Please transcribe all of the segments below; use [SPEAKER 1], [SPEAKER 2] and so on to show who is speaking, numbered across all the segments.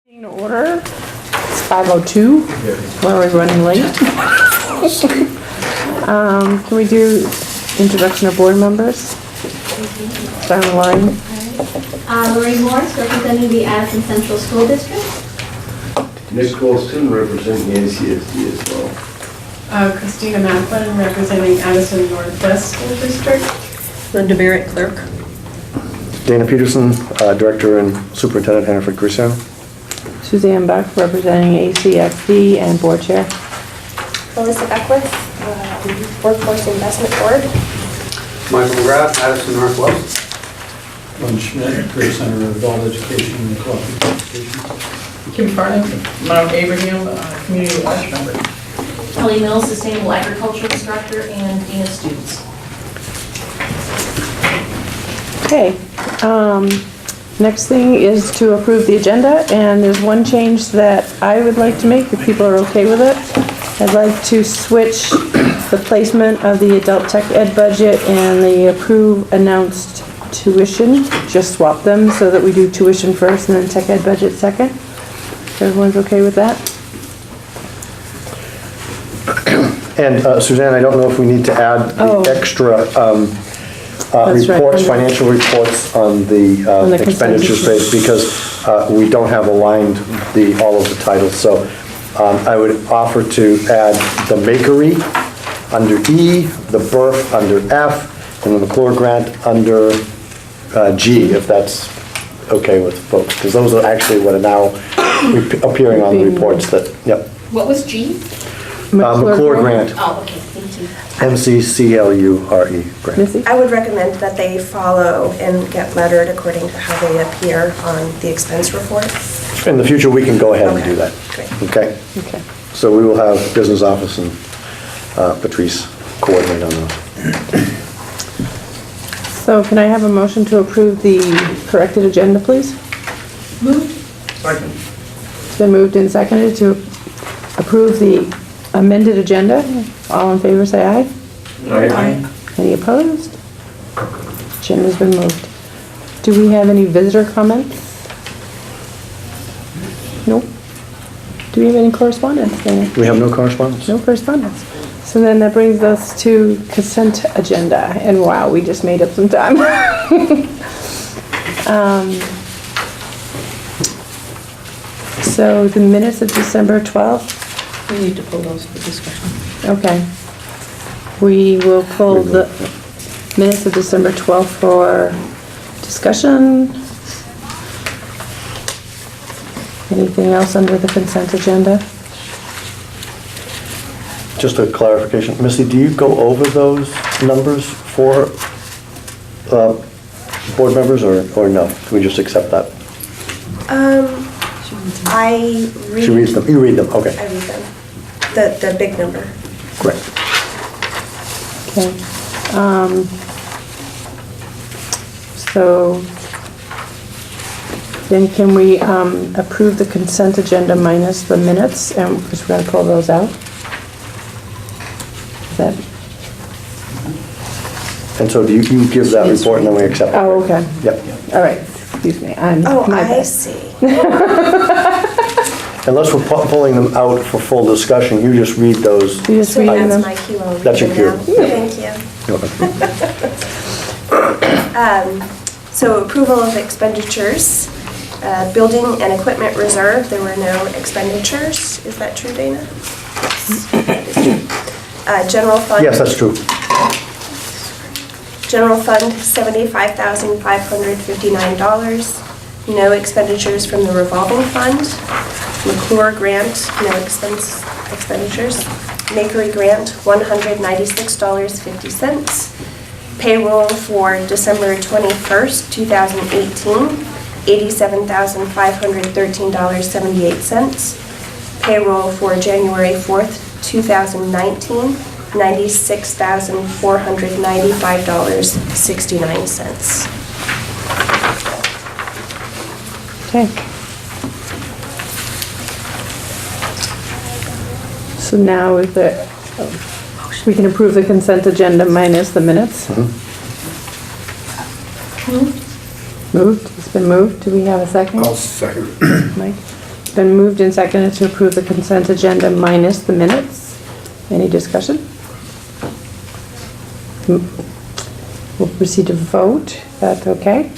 [SPEAKER 1] In order, it's 5:02, where we're running late. Can we do introduction of board members? Start with Lorraine.
[SPEAKER 2] Lorraine Morris, representing the Addison Central School District.
[SPEAKER 3] Nick Golston, representing ACSD as well.
[SPEAKER 4] Christina Macklin, representing Addison Northwest School District.
[SPEAKER 5] Linda Barrett, clerk.
[SPEAKER 6] Dana Peterson, Director and Superintendent, Hannaford Crusoe.
[SPEAKER 1] Suzanne Buck, representing ACSD and board chair.
[SPEAKER 7] Melissa Beckwith, Workforce Investment Board.
[SPEAKER 8] Michael McGrath, Addison Northwest.
[SPEAKER 9] Lynn Schmidt, Career Center of Adult Education and Cooperative Education.
[SPEAKER 4] Kim Farnham, Mount Abraham, Community Watch member.
[SPEAKER 5] Kelly Mills, Sustainable Agriculture Instructor and Dean of Students.
[SPEAKER 1] Okay, next thing is to approve the agenda, and there's one change that I would like to make, if people are okay with it. I'd like to switch the placement of the adult tech ed budget and the approve announced tuition, just swap them so that we do tuition first and then tech ed budget second. Everyone's okay with that?
[SPEAKER 6] And Suzanne, I don't know if we need to add
[SPEAKER 1] Oh.
[SPEAKER 6] the extra
[SPEAKER 1] That's right.
[SPEAKER 6] reports, financial reports on the
[SPEAKER 1] consent
[SPEAKER 6] expenditure
[SPEAKER 1] agenda.
[SPEAKER 6] space, because we don't have aligned all of the titles. So I would offer to add the Makery under E, the BERF under F, and the McClure grant under G, if that's okay with folks, because those are actually what are now appearing on the reports that, yep.
[SPEAKER 5] What was G?
[SPEAKER 6] McClure grant,
[SPEAKER 5] Oh, okay, thank you.
[SPEAKER 6] MCCLURE grant.
[SPEAKER 1] Missy?
[SPEAKER 7] I would recommend that they follow and get lettered according to how they appear on the expense report.
[SPEAKER 6] In the future, we can go ahead and do that.
[SPEAKER 7] Great.
[SPEAKER 6] Okay?
[SPEAKER 1] Okay.
[SPEAKER 6] So we will have business office and Patrice coordinate on those.
[SPEAKER 1] So can I have a motion to approve the corrected agenda, please?
[SPEAKER 4] Moved. Second.
[SPEAKER 1] It's been moved and seconded to approve the amended agenda. All in favor, say aye.
[SPEAKER 4] Aye.
[SPEAKER 1] Any opposed? Agenda's been moved. Do we have any visitor comments? Nope. Do we have any correspondence, Dana?
[SPEAKER 6] We have no correspondence?
[SPEAKER 1] No correspondence. So then that brings us to consent agenda, and wow, we just made up some time. So the minutes of December 12th,
[SPEAKER 5] We need to pull those for discussion.
[SPEAKER 1] okay. We will pull the minutes of December 12th for discussion. Anything else under the consent agenda?
[SPEAKER 6] Just a clarification. Missy, do you go over those numbers for board members, or no? Can we just accept that?
[SPEAKER 7] I read.
[SPEAKER 6] She reads them. You read them, okay.
[SPEAKER 7] I read them. The big number.
[SPEAKER 6] Great.
[SPEAKER 1] Okay. So then can we approve the consent agenda minus the minutes, and because we're going to pull those out? Is that?
[SPEAKER 6] And so do you give that report and then we accept it?
[SPEAKER 1] Oh, okay.
[SPEAKER 6] Yep.
[SPEAKER 1] All right. Excuse me.
[SPEAKER 7] Oh,
[SPEAKER 1] my
[SPEAKER 7] I
[SPEAKER 1] bad.
[SPEAKER 7] see.
[SPEAKER 6] Unless we're pulling them out for full discussion, you just read those.
[SPEAKER 1] You just
[SPEAKER 7] Sweet,
[SPEAKER 1] reading
[SPEAKER 7] that's
[SPEAKER 1] them?
[SPEAKER 7] my cue. I'll read
[SPEAKER 6] That's your
[SPEAKER 7] them
[SPEAKER 6] cue.
[SPEAKER 7] now. Thank you. So approval of expenditures. Building and equipment reserve, there were no expenditures. Is that true, Dana? That is true. General fund.
[SPEAKER 6] Yes, that's true.
[SPEAKER 7] General fund, $75,559. No expenditures from the revolving fund. McClure grant, no expenditures. Makery grant, $196.50. Payroll for December 21st, 2018, $87,513.78. Payroll for January 4th, 2019, $96,495.69.
[SPEAKER 1] Okay. So now is the, we can approve the consent agenda minus the minutes? Moved? It's been moved. Do we have a second?
[SPEAKER 3] I'll second.
[SPEAKER 1] Mike? Been moved and seconded to approve the consent agenda minus the minutes. Any discussion? We'll proceed to vote. That's okay?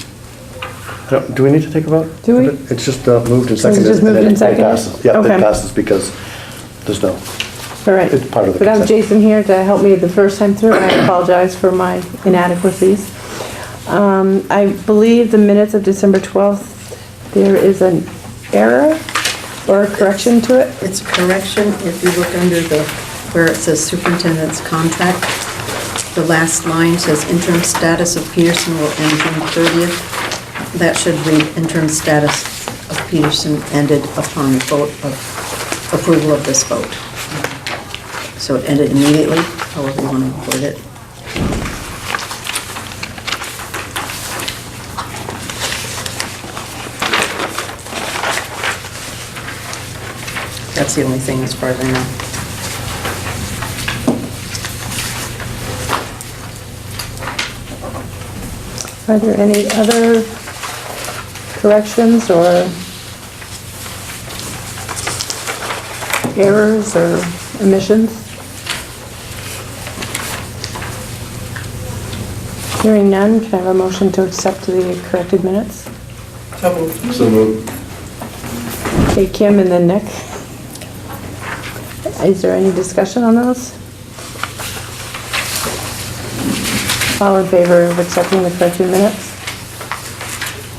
[SPEAKER 6] Do we need to take a vote?
[SPEAKER 1] Do we?
[SPEAKER 6] It's just moved and
[SPEAKER 1] So it's
[SPEAKER 6] seconded.
[SPEAKER 1] just moved
[SPEAKER 6] and
[SPEAKER 1] and
[SPEAKER 6] it
[SPEAKER 1] seconded?
[SPEAKER 6] passes. Yeah,
[SPEAKER 1] Okay.
[SPEAKER 6] it passes because there's no,
[SPEAKER 1] All right.
[SPEAKER 6] it's part of the
[SPEAKER 1] Without
[SPEAKER 6] consent.
[SPEAKER 1] Jason here to help me the first time through, I apologize for my inadequacies. I believe the minutes of December 12th, there is an error or a correction to it.
[SPEAKER 10] It's a correction, if you look under the, where it says superintendent's contract, the last line says interim status of Peterson will end June 30th. That should read interim status of Peterson ended upon vote of approval of this vote. So it ended immediately, however you want to word it. That's the only thing as far as I know.
[SPEAKER 1] Are there any other corrections or errors or omissions? Hearing none, can I have a motion to accept the corrected minutes?
[SPEAKER 3] So moved.
[SPEAKER 1] Okay, Kim and then Nick. Is there any discussion on those? All in favor of accepting the corrected minutes?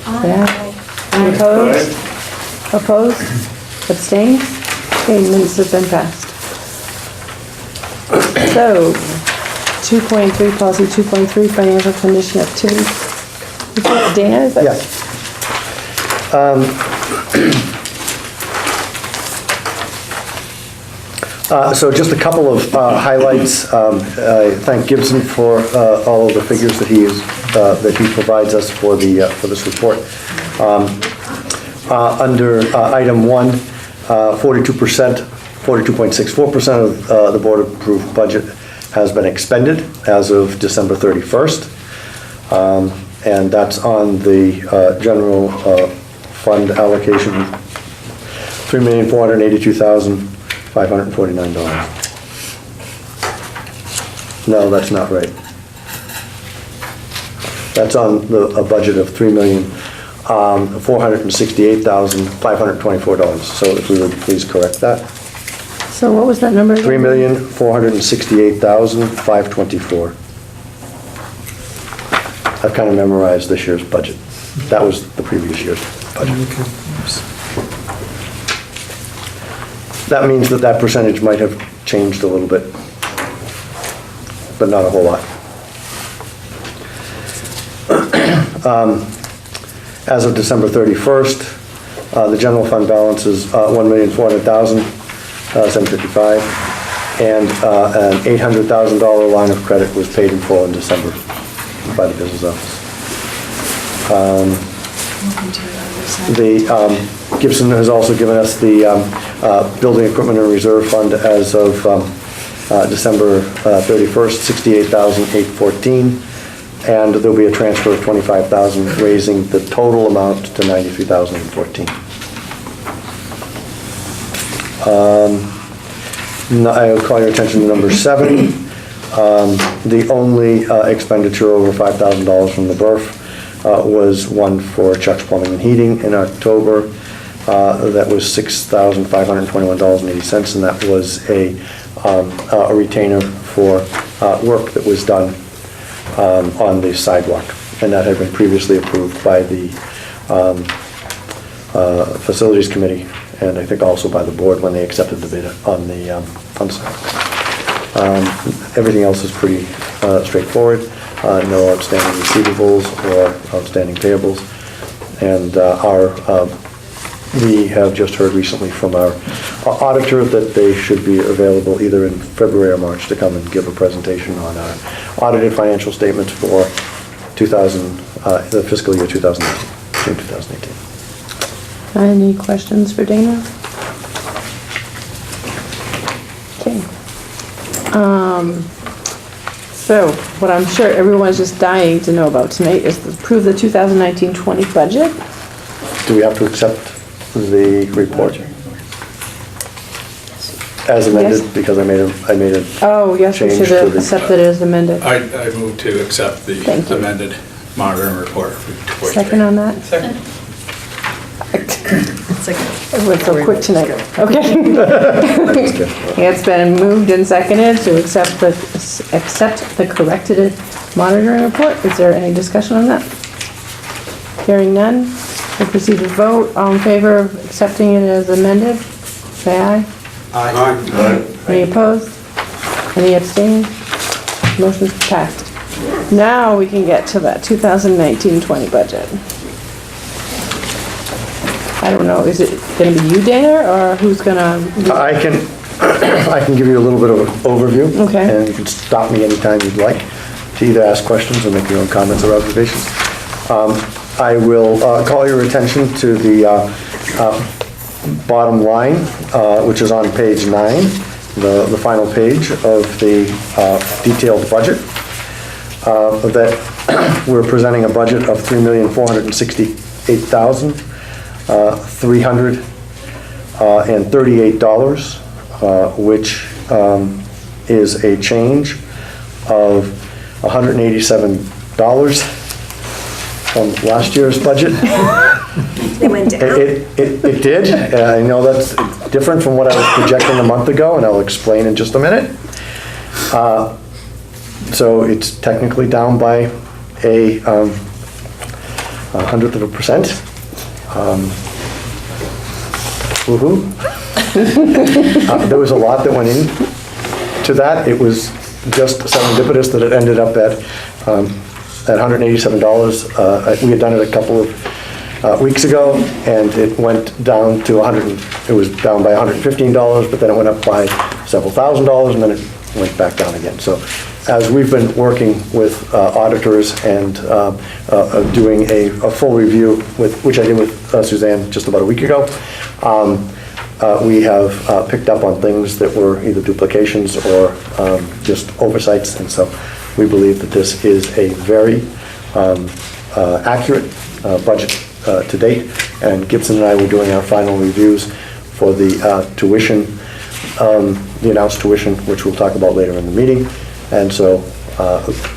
[SPEAKER 1] Yeah. Any opposed? Opposed? Abstained? Okay, minutes have been passed. So, 2.3, policy 2.3, financial condition activity. Dana, is that?
[SPEAKER 6] Yes. So just a couple of highlights. I thank Gibson for all of the figures that he provides us for this report. Under item 1, 42.64% of the board approved budget has been expended as of December 31st. And that's on the general fund allocation, $3,482,549. No, that's not right. That's on a budget of $3,468,524. So if we would please correct that.
[SPEAKER 1] So what was that number?
[SPEAKER 6] $3,468,524. I've kind of memorized this year's budget. That was the previous year's budget. That means that percentage might have changed a little bit, but not a whole lot. As of December 31st, the general fund balance is $1,400,755, and an $800,000 line of credit was paid in full in December by the business office. Gibson has also given us the building equipment and reserve fund as of December 31st, $68,814, and there'll be a transfer of $25,000, raising the total amount to $93,014. I'll call your attention to number 7. The only expenditure over $5,000 from the BRF was one for Chuck's Plumbing and Heating in October. That was $6,521.80, and that was a retainer for work that was done on the sidewalk, and that had been previously approved by the Facilities Committee, and I think also by the board when they accepted the bid on the sidewalk. Everything else is pretty straightforward. No outstanding receivables or outstanding payables. And we have just heard recently from our auditor that they should be available either in February or March to come and give a presentation on our audited financial statements for the fiscal year 2018, June 2018.
[SPEAKER 1] Any questions for Dana? Okay. So, what I'm sure everyone's just dying to know about tonight is to approve the 2019-20 budget.
[SPEAKER 6] Do we have to accept the report as amended,
[SPEAKER 1] Yes.
[SPEAKER 6] because I made a
[SPEAKER 1] Oh, yes, we
[SPEAKER 6] Change
[SPEAKER 1] should
[SPEAKER 6] to the-
[SPEAKER 1] accept it as amended.
[SPEAKER 9] I move to accept the
[SPEAKER 1] Thank you.
[SPEAKER 9] amended monitoring report for 2.3.
[SPEAKER 1] Second on that?
[SPEAKER 9] Second.
[SPEAKER 1] Everyone's so quick tonight. Okay. It's been moved and seconded to accept the corrected monitoring report. Is there any discussion on that? Hearing none, we'll proceed to vote. All in favor of accepting it as amended, say aye.
[SPEAKER 8] Aye.
[SPEAKER 1] Any opposed? Any abstaining? Motion's passed. Now we can get to that 2019-20 budget. I don't know, is it gonna be you, Dana, or who's gonna?
[SPEAKER 6] I can give you a little bit of an overview.
[SPEAKER 1] Okay.
[SPEAKER 6] And you can stop me anytime you'd like to either ask questions or make your own comments or observations. I will call your attention to the bottom line, which is on page 9, the final page of the detailed budget. That we're presenting a budget of $3,468,338, which is a change of $187 from last year's budget.
[SPEAKER 7] They went down.
[SPEAKER 6] It did. I know that's different from what I was projecting a month ago, and I'll explain in just a minute. So it's technically down by a 100%. Woo-hoo. There was a lot that went into that. It was just serendipitous that it ended up at $187. We had done it a couple of weeks ago, and it went down to it was down by $115, but then it went up by several $1,000s, and then it went back down again. So as we've been working with auditors and doing a full review, which I did with Suzanne just about a week ago, we have picked up on things that were either duplications or just oversights, and so we believe that this is a very accurate budget to date. And Gibson and I were doing our final reviews for the tuition, the announced tuition, which we'll talk about later in the meeting. And so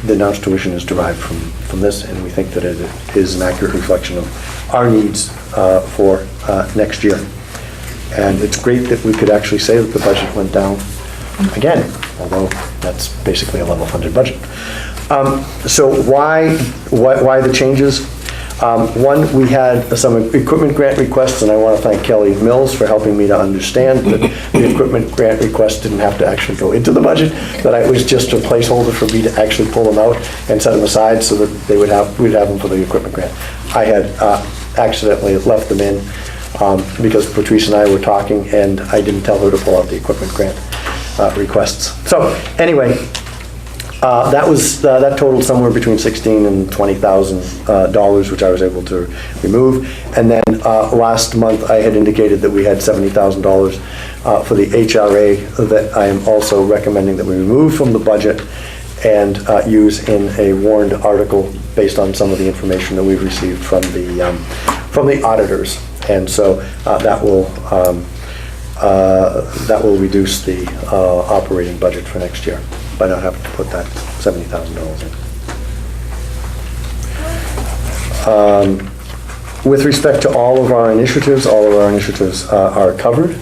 [SPEAKER 6] the announced tuition is derived from this, and we think that it is an accurate reflection of our needs for next year. And it's great that we could actually say that the budget went down again, although that's basically a level funded budget. So why the changes? One, we had some equipment grant requests, and I want to thank Kelly Mills for helping me to understand that the equipment grant requests didn't have to actually go into the budget, that it was just a placeholder for me to actually pull them out and set them aside so that we'd have them for the equipment grant. I had accidentally left them in because Patrice and I were talking, and I didn't tell her to pull out the equipment grant requests. So anyway, that totaled somewhere between $16,000 and $20,000, which I was able to remove. And then last month, I had indicated that we had $70,000 for the HRA that I am also recommending that we remove from the budget and use in a warned article based on some of the information that we've received from the auditors. And so that will reduce the operating budget for next year by not having to put that $70,000 in. With respect to all of our initiatives are covered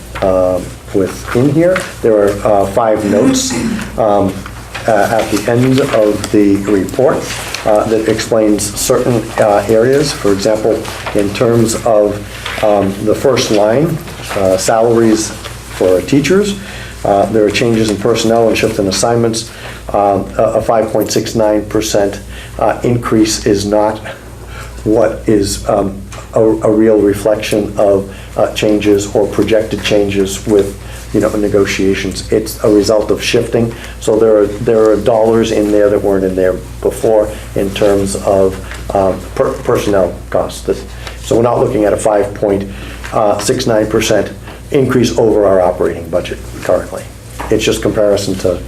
[SPEAKER 6] within here. There are 5 notes at the end of the report that explains certain areas. For example, in terms of the first line, salaries for teachers, there are changes in personnel and shift in assignments. A 5.69% increase is not what is a real reflection of changes or projected changes with negotiations. It's a result of shifting. So there are dollars in there that weren't in there before in terms of personnel costs. So we're not looking at a 5.69% increase over our operating budget currently. It's just comparison to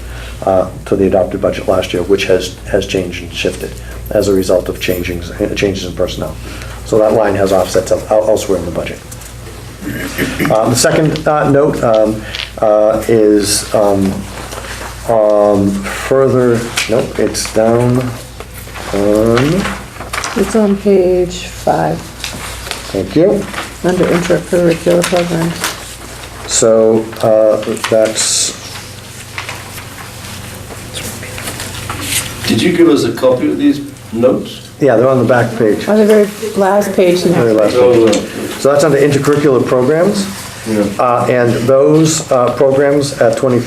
[SPEAKER 6] the adopted budget last year, which has changed and shifted as a result of changes in personnel. So that line has offsets elsewhere in the budget. The second note is further, nope, it's down on,
[SPEAKER 1] It's on page 5,
[SPEAKER 6] thank you.
[SPEAKER 1] under intracurricular programs.
[SPEAKER 6] So that's,
[SPEAKER 3] Did you give us a copy of these notes?
[SPEAKER 6] yeah, they're on the back page.
[SPEAKER 1] On the very last page,
[SPEAKER 6] Very
[SPEAKER 1] now.
[SPEAKER 6] last page. So that's under intercurricular programs. And those programs at 20,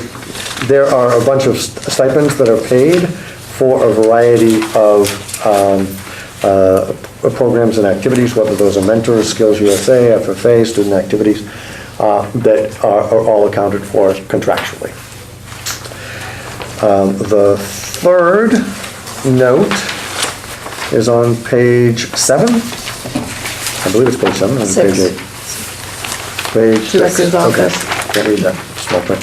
[SPEAKER 6] there are a bunch of stipends that are paid for a variety of programs and activities, whether those are mentors, Skills USA, FFA, student activities, that are all accounted for contractually. The third note is on page 7. I believe it's page 7, on page 8. Page 6.
[SPEAKER 1] Director's office.
[SPEAKER 6] Okay, can't read that small print.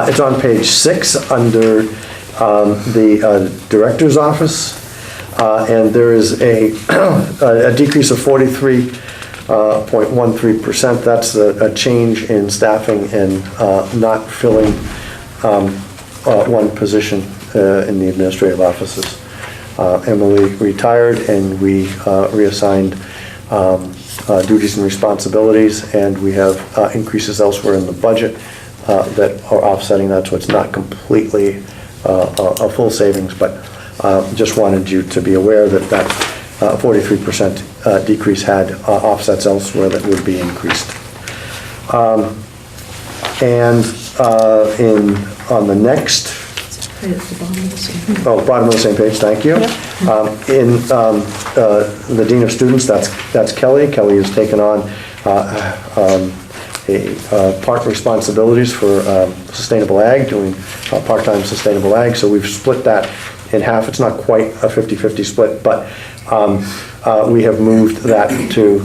[SPEAKER 6] It's on page 6 under the director's office, and there is a decrease of 43.13%. That's a change in staffing and not filling one position in the administrative offices. Emily retired, and we reassigned duties and responsibilities, and we have increases elsewhere in the budget that are offsetting that, so it's not completely a full savings, but just wanted you to be aware that that 43% decrease had offsets elsewhere that would be increased. On the next,
[SPEAKER 10] Right at the bottom of the same.
[SPEAKER 6] bottom of the same page, thank you. In the Dean of Students, that's Kelly. Kelly has taken on part responsibilities for sustainable ag, doing part-time sustainable ag, so we've split that in half. It's not quite a 50-50 split, but we have moved that to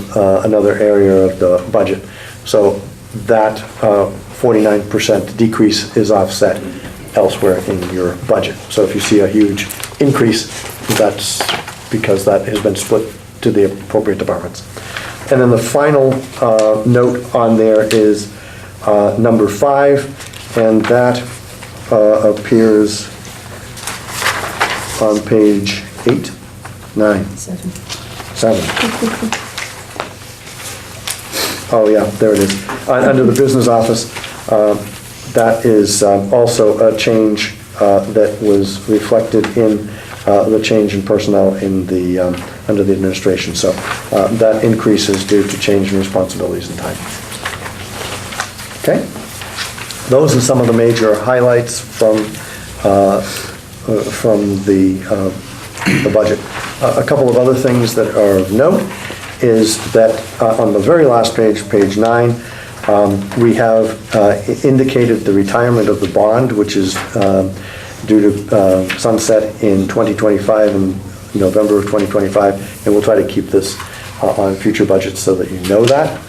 [SPEAKER 6] another area of the budget. So that 49% decrease is offset elsewhere in your budget. So if you see a huge increase, that's because that has been split to the appropriate departments. And then the final note on there is number 5, and that appears on page 8, 9, 7. Oh, yeah, there it is. Under the business office, that is also a change that was reflected in the change in personnel in the, under the administration. So that increase is due to change in responsibilities and time. Okay? Those are some of the major highlights from the budget. A couple of other things that are of note is that on the very last page, page 9, we have indicated the retirement of the bond, which is due to sunset in 2025, in November of 2025, and we'll try to keep this on future budgets so that you know that.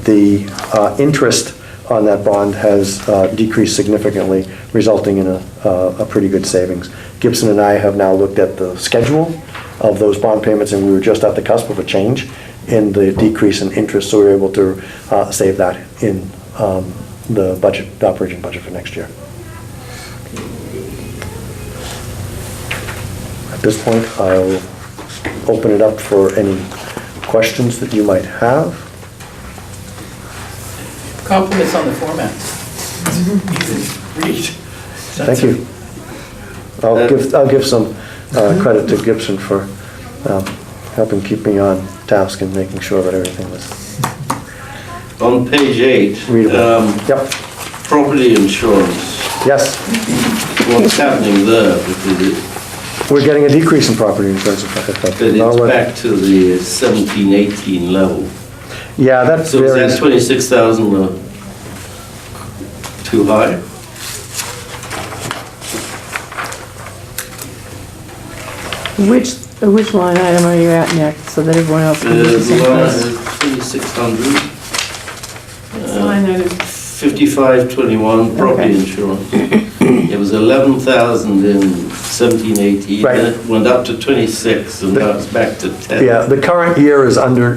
[SPEAKER 6] The interest on that bond has decreased significantly, resulting in a pretty good savings. Gibson and I have now looked at the schedule of those bond payments, and we were just at the cusp of a change in the decrease in interest, so we were able to save that in the budget, the operating budget for next year. At this point, I'll open it up for any questions that you might have.
[SPEAKER 9] Compliments on the format. Read.
[SPEAKER 6] Thank you. I'll give some credit to Gibson for helping keep me on task and making sure that everything was
[SPEAKER 3] On page 8,
[SPEAKER 6] readable. Yep.
[SPEAKER 3] property insurance,
[SPEAKER 6] Yes,
[SPEAKER 3] what's happening there? Because
[SPEAKER 6] we're getting a decrease in property insurance.
[SPEAKER 3] it's back to the 17, 18 level.
[SPEAKER 6] Yeah, that's
[SPEAKER 3] So is
[SPEAKER 6] very.
[SPEAKER 3] that 26,000 too high?
[SPEAKER 1] Which line item are you at next, so that everyone else can do the same
[SPEAKER 3] The line
[SPEAKER 1] thing?
[SPEAKER 3] is 2,600.
[SPEAKER 4] It's line item
[SPEAKER 11] 5521, property
[SPEAKER 1] Okay.
[SPEAKER 11] insurance. It was 11,000 in 1718,
[SPEAKER 6] Right.
[SPEAKER 11] then it went up to 26, and now it's back to 10.
[SPEAKER 6] Yeah, the current year is under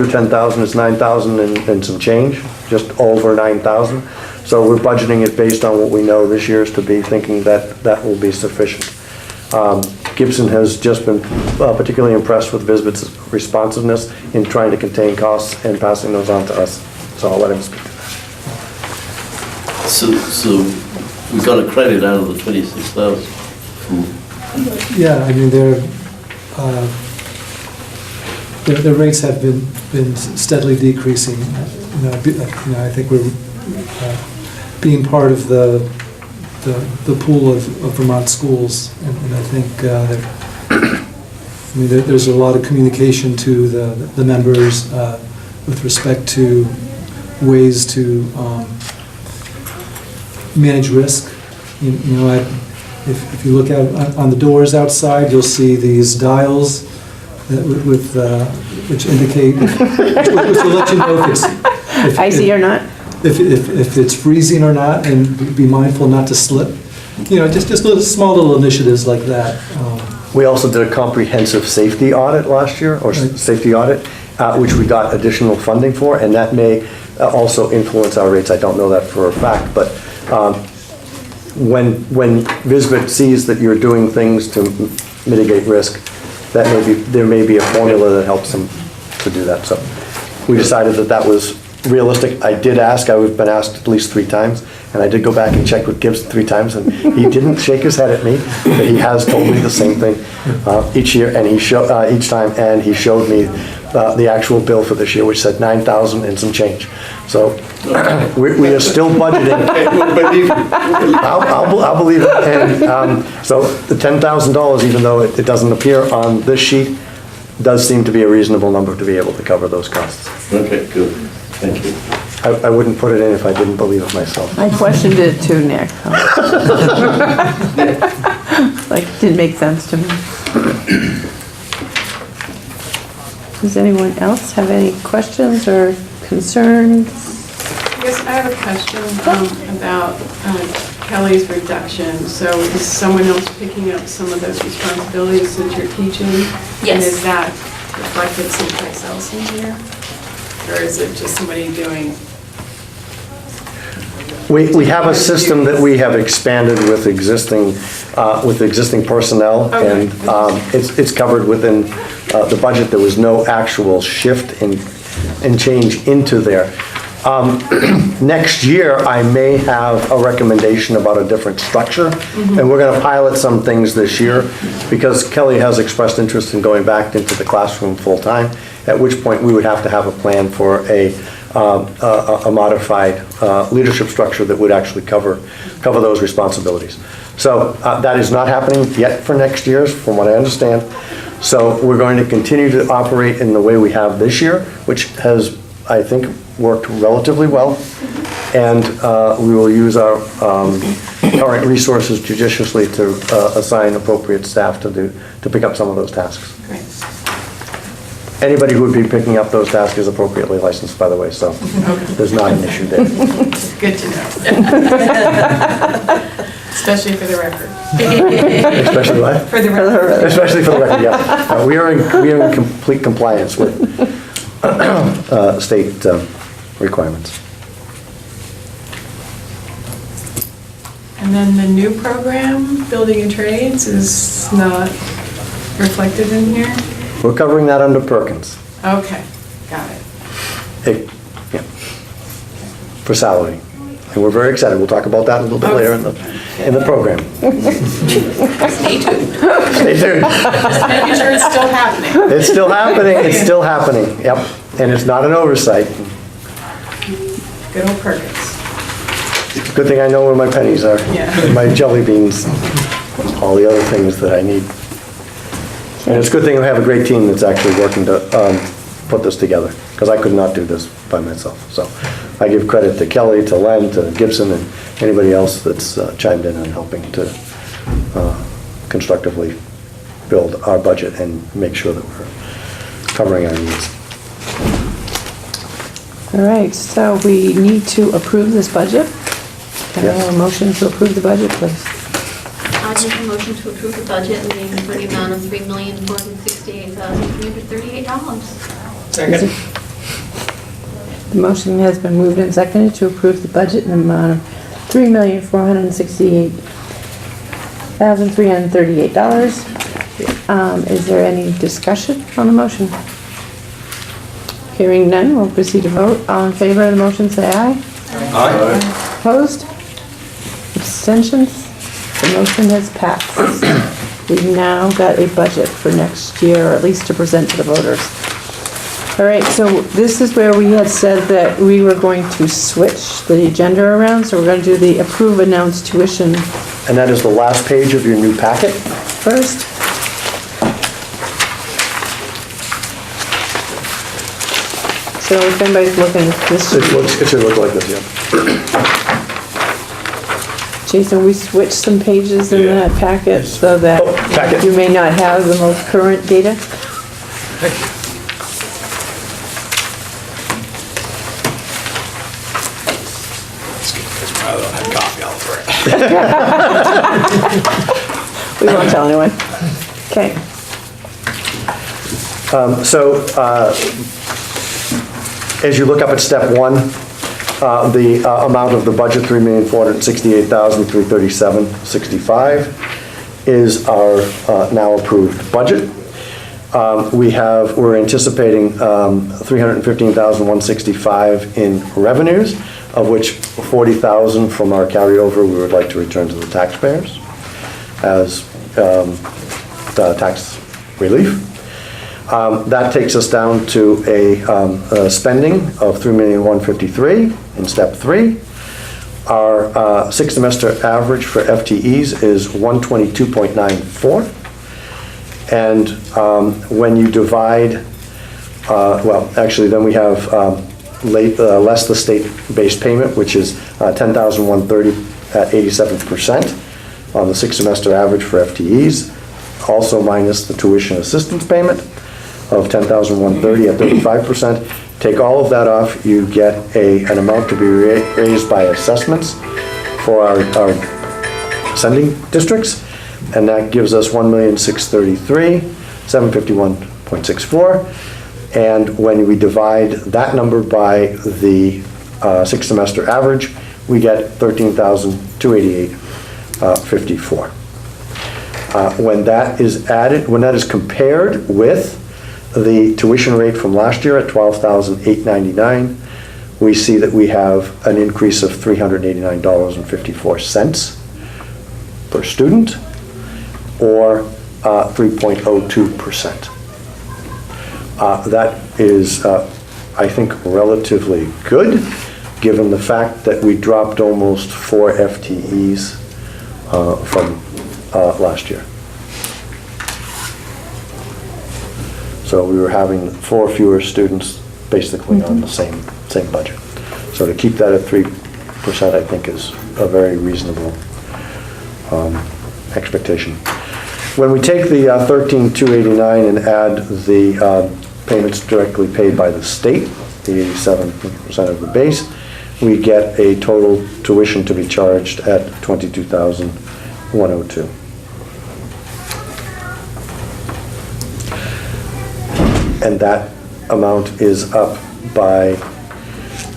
[SPEAKER 6] 10,000, it's 9,000 and some change, just over 9,000. So we're budgeting it based on what we know this year's to be, thinking that that will be sufficient. Gibson has just been particularly impressed with Visbit's responsiveness in trying to contain costs and passing those on to us. So I'll let him speak to that.
[SPEAKER 11] So we got a credit out of the 26,000.
[SPEAKER 9] Yeah, I mean, their rates have been steadily decreasing. I think we're being part of the pool of Vermont schools, and I think there's a lot of communication to the members with respect to ways to manage risk. If you look out on the doors outside, you'll see these dials which indicate, which will let you know if
[SPEAKER 1] Icy or not?
[SPEAKER 9] if it's freezing or not, and be mindful not to slip. Just small little initiatives like that.
[SPEAKER 6] We also did a comprehensive safety audit last year, or
[SPEAKER 9] Right.
[SPEAKER 6] safety audit, which we got additional funding for, and that may also influence our rates. I don't know that for a fact, but when Visbit sees that you're doing things to mitigate risk, there may be a formula that helps them to do that. So we decided that was realistic. I did ask, I've been asked at least 3 times, and I did go back and check with Gibson 3 times, and he didn't shake his head at me, but he has told me the same thing each year, and each time, and he showed me the actual bill for this year, which said 9,000 and some change. So we are still budgeting. I'll believe it. And so the $10,000, even though it doesn't appear on this sheet, does seem to be a reasonable number to be able to cover those costs.
[SPEAKER 11] Okay, good. Thank you.
[SPEAKER 6] I wouldn't put it in if I didn't believe it myself.
[SPEAKER 1] I questioned it too, Nick. Like, didn't make sense to me. Does anyone else have any questions or concerns?
[SPEAKER 4] Yes, I have a question about Kelly's reduction. So is someone else picking up some of those responsibilities since you're teaching?
[SPEAKER 5] Yes.
[SPEAKER 4] And is that reflected someplace else in here? Or is it just somebody doing?
[SPEAKER 6] We have a system that we have expanded with existing personnel,
[SPEAKER 4] Okay.
[SPEAKER 6] and it's covered within the budget. There was no actual shift in change into there. Next year, I may have a recommendation about a different structure, and we're going to pilot some things this year, because Kelly has expressed interest in going back into the classroom full-time, at which point we would have to have a plan for a modified leadership structure that would actually cover those responsibilities. So that is not happening yet for next year, from what I understand. So we're going to continue to operate in the way we have this year, which has, I think, worked relatively well. And we will use our current resources judiciously to assign appropriate staff to pick up some of those tasks.
[SPEAKER 4] Great.
[SPEAKER 6] Anybody who would be picking up those tasks is appropriately licensed, by the way, so there's not an issue there.
[SPEAKER 4] Good to know. Especially for the record.
[SPEAKER 6] Especially what?
[SPEAKER 5] For the record.
[SPEAKER 6] Especially for the record, yeah. We are in complete compliance with state requirements.
[SPEAKER 4] And then the new program, Building and Trades, is not reflected in here?
[SPEAKER 6] We're covering that under Perkins.
[SPEAKER 4] Okay, got it.
[SPEAKER 6] Yeah. For salary. And we're very excited. We'll talk about that a little bit later in the program.
[SPEAKER 5] Stay tuned.
[SPEAKER 6] Stay tuned.
[SPEAKER 4] Just making sure it's still happening.
[SPEAKER 6] It's still happening. It's still happening. Yep. And it's not an oversight.
[SPEAKER 4] Good old Perkins.
[SPEAKER 6] Good thing I know where my pennies are.
[SPEAKER 4] Yeah.
[SPEAKER 6] My jelly beans, all the other things that I need. And it's a good thing we have a great team that's actually working to put this together, because I could not do this by myself. So I give credit to Kelly, to Len, to Gibson, and anybody else that's chimed in on helping to constructively build our budget and make sure that we're covering our needs.
[SPEAKER 1] All right, so we need to approve this budget. Can I have a motion to approve the budget, please?
[SPEAKER 2] I'll make a motion to approve the budget for the amount of $3,468,338.
[SPEAKER 1] Second. The motion has been moved and seconded to approve the budget in the amount of $3,468,338. Is there any discussion on the motion? Hearing none, we'll proceed to vote. All in favor of the motion, say aye.
[SPEAKER 8] Aye.
[SPEAKER 1] Opposed? Abstentions? The motion has passed. We've now got a budget for next year, or at least to present to the voters. All right, so this is where we had said that we were going to switch the agenda around, so we're going to do the approve announced tuition
[SPEAKER 6] And that is the last page of your new packet.
[SPEAKER 1] first. So if anybody's looking, this
[SPEAKER 6] It should look like this, yeah.
[SPEAKER 1] Jason, we switched some pages in that packet so that
[SPEAKER 6] Oh, packet.
[SPEAKER 1] you may not have the most current data. We won't tell anyone. Okay.
[SPEAKER 6] As you look up at step one, the amount of the budget, $3,468,337.65, is our now approved budget. We're anticipating $315,165 in revenues, of which $40,000 from our carryover we would like to return to the taxpayers as tax relief. That takes us down to a spending of $3,153,000 in step 3. Our sixth semester average for FTEs is 122.94. And when you divide, then we have less the state-based payment, which is $10,130 at 87% on the sixth semester average for FTEs, also minus the tuition assistance payment of $10,130 at 35%. Take all of that off, you get an amount to be raised by assessments for our sending districts, and that gives us $1,633,751.64. And when we divide that number by the sixth semester average, we get $13,288.54. When that is added, when that is compared with the tuition rate from last year at $12,899, we see that we have an increase of $389.54 per student, or 3.02%. That is, I think, relatively good, given the fact that we dropped almost 4 FTEs from last year. So we were having 4 fewer students basically on the same budget. So to keep that at 3%, I think, is a very reasonable expectation. When we take the $13,289 and add the payments directly paid by the state, the 87% of the base, we get a total tuition to be charged at $22,102. And that amount is up by,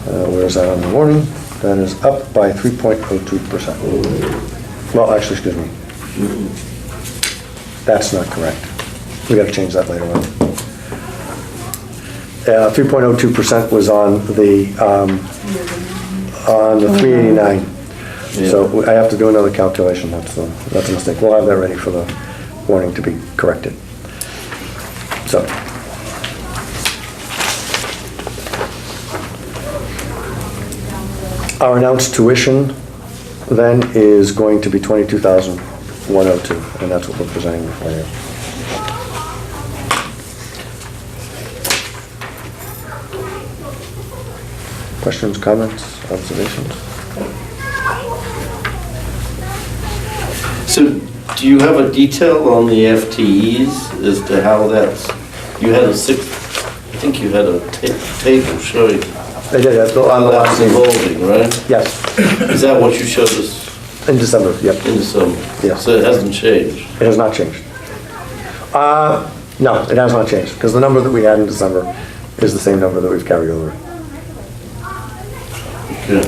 [SPEAKER 6] where is that on the warning? That is up by 3.02%. Well, actually, excuse me. That's not correct. We got to change that later on. 3.02% was on the 389.
[SPEAKER 11] Yeah.
[SPEAKER 6] So I have to do another calculation. That's a mistake. We'll have that ready for the warning to be corrected. So. Our announced tuition then is going to be $22,102, and that's what we're presenting before you. Questions, comments, observations?
[SPEAKER 11] So, do you have a detail on the FTEs as to how that's, you had I think you had a table showing
[SPEAKER 6] They did it on the last
[SPEAKER 11] That's
[SPEAKER 6] meeting.
[SPEAKER 11] evolving, right?
[SPEAKER 6] Yes,
[SPEAKER 11] Is that what you showed us
[SPEAKER 6] in December, yep.
[SPEAKER 11] in December?
[SPEAKER 6] Yeah.
[SPEAKER 11] So it hasn't changed?
[SPEAKER 6] It has not changed. No, it has not changed, because the number that we had in December is the same number that we've carried over.
[SPEAKER 11] Good.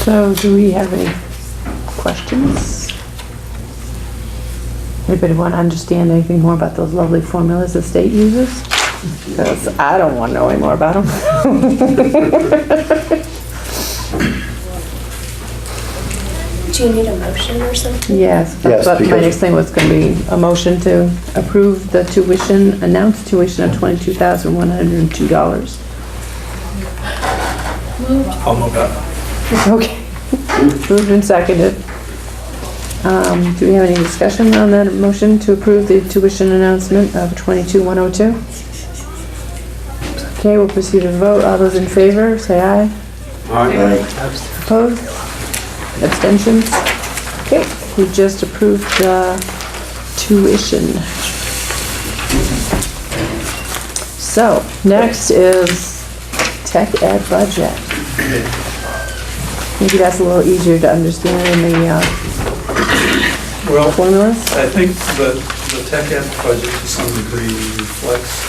[SPEAKER 1] So do we have any questions? Anybody want to understand anything more about those lovely formulas the state uses? Because I don't want to know any more about them.
[SPEAKER 7] Do you need a motion or something?
[SPEAKER 1] Yes,
[SPEAKER 6] Yes,
[SPEAKER 1] that's what my
[SPEAKER 6] because-
[SPEAKER 1] next thing was going to be, a motion to approve the tuition, announced tuition of $22,102.
[SPEAKER 8] I'll move that.
[SPEAKER 1] Okay. Moved and seconded. Do we have any discussion on that motion to approve the tuition announcement of $22,102? Okay, we'll proceed to vote. All those in favor, say aye. Opposed? Abstentions? Okay, we just approved the tuition. So, next is tech ed budget. Maybe that's a little easier to understand in the
[SPEAKER 12] Well,
[SPEAKER 1] formulas.
[SPEAKER 12] I think that the tech ed budget to some degree reflects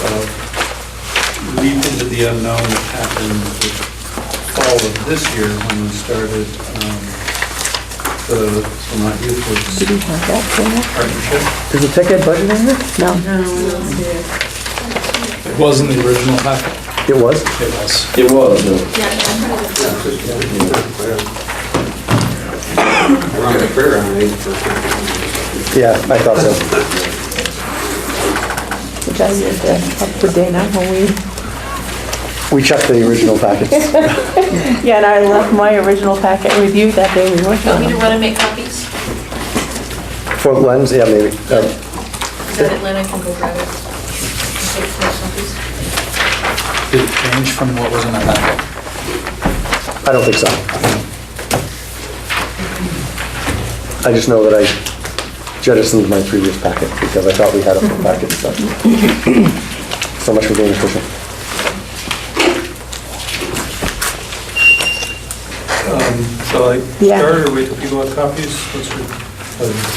[SPEAKER 12] leap into the unknown that happened the fall of this year when we started the Vermont Youth Works
[SPEAKER 1] Did we have that there?
[SPEAKER 12] partnership.
[SPEAKER 6] Is the tech ed budget in here?
[SPEAKER 1] No.
[SPEAKER 4] No, I don't see it.
[SPEAKER 12] It was in the original packet.
[SPEAKER 6] It was?
[SPEAKER 12] It was.
[SPEAKER 11] It was, yeah.
[SPEAKER 8] We're on the fair on 8%.
[SPEAKER 6] Yeah, I thought so.
[SPEAKER 1] Which I did up to Dana when
[SPEAKER 6] We checked the original packets.
[SPEAKER 1] yeah, and I left my original packet with you that day we worked
[SPEAKER 5] Want
[SPEAKER 1] on
[SPEAKER 5] me to
[SPEAKER 1] it.
[SPEAKER 5] run and make copies?
[SPEAKER 6] For Lens, yeah, maybe.
[SPEAKER 5] Is that it, Lynn? I can go grab it. Take more copies.
[SPEAKER 12] Did it change from what was in the packet?
[SPEAKER 6] I don't think so. I just know that I jettisoned my previous packet because I thought we had a full packet, so. So much for being efficient.
[SPEAKER 12] Shall I
[SPEAKER 1] Yeah.
[SPEAKER 12] start or wait till people have copies? What's your pleasure?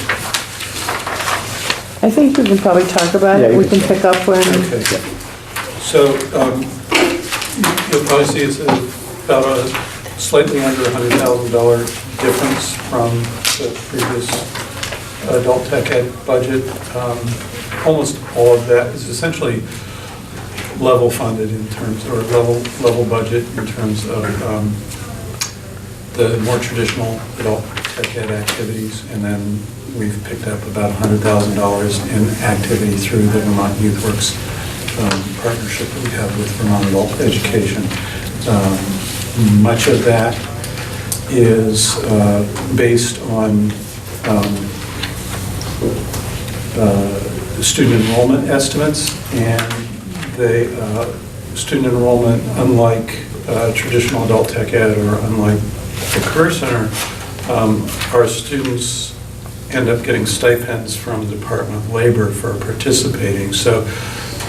[SPEAKER 1] I think we can probably talk about
[SPEAKER 6] Yeah,
[SPEAKER 1] it.
[SPEAKER 6] you
[SPEAKER 1] We
[SPEAKER 6] can
[SPEAKER 1] can pick up when,
[SPEAKER 12] Okay. So you'll probably see it's about a slightly under $100,000 difference from the previous adult tech ed budget. Almost all of that is essentially level funded in terms, or level budget in terms of the more traditional adult tech ed activities, and then we've picked up about $100,000 in activity through the Vermont Youth Works partnership that we have with Vermont Adult Education. Much of that is based on student enrollment estimates, and the student enrollment, unlike traditional adult tech ed or unlike the Career Center, our students end up getting stipends from the Department of Labor for participating. So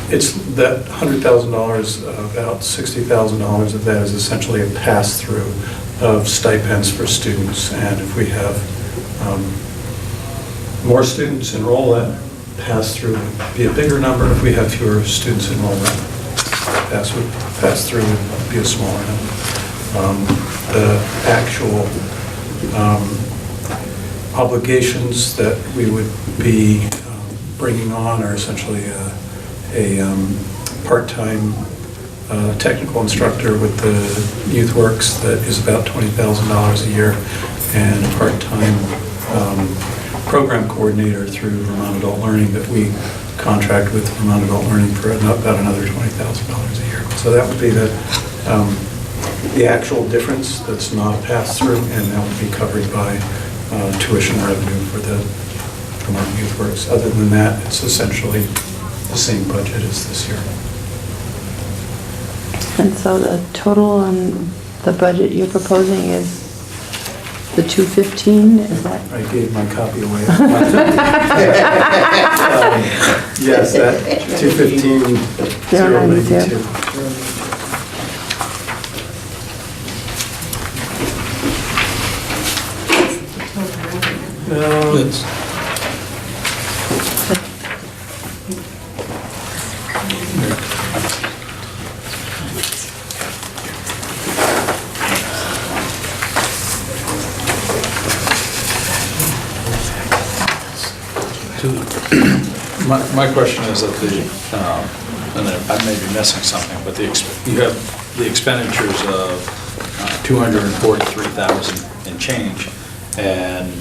[SPEAKER 12] it's that $100,000, about $60,000 of that is essentially a pass-through of stipends for students. And if we have more students enroll, that pass-through would be a bigger number. If we have fewer students enroll, that pass-through would be a smaller number. The actual obligations that we would be bringing on are essentially a part-time technical instructor with the Youth Works that is about $20,000 a year, and a part-time program coordinator through Vermont Adult Learning that we contract with Vermont Adult Learning for about another $20,000 a year. So that would be the the actual difference that's not a pass-through, and that will be covered by tuition revenue for the Vermont Youth Works. Other than that, it's essentially the same budget as this year.
[SPEAKER 1] And so the total on the budget you're proposing is the 215, is that?
[SPEAKER 12] I gave my copy away. Yes, that 215,092. No, it's,
[SPEAKER 8] My question is that and I may be missing something, but you have the expenditures of 243,000 and change, and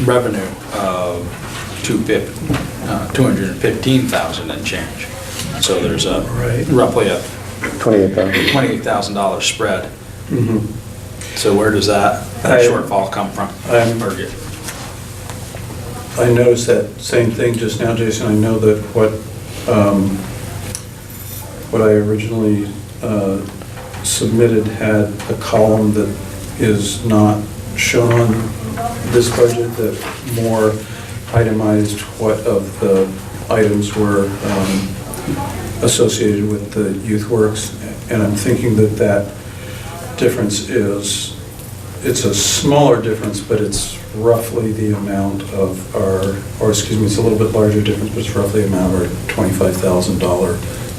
[SPEAKER 8] revenue of 215,000 and change. So there's a roughly a $28,000 spread.
[SPEAKER 12] mhm.
[SPEAKER 8] So where does that shortfall come from?
[SPEAKER 12] I noticed that same thing just now, Jason. I know that what I originally submitted had a column that is not shown on this budget, that more itemized what of the items were associated with the Youth Works. And I'm thinking that that difference it's a smaller difference, but it's roughly the amount of or excuse me, it's a little bit larger difference, but it's roughly the amount of our $25,000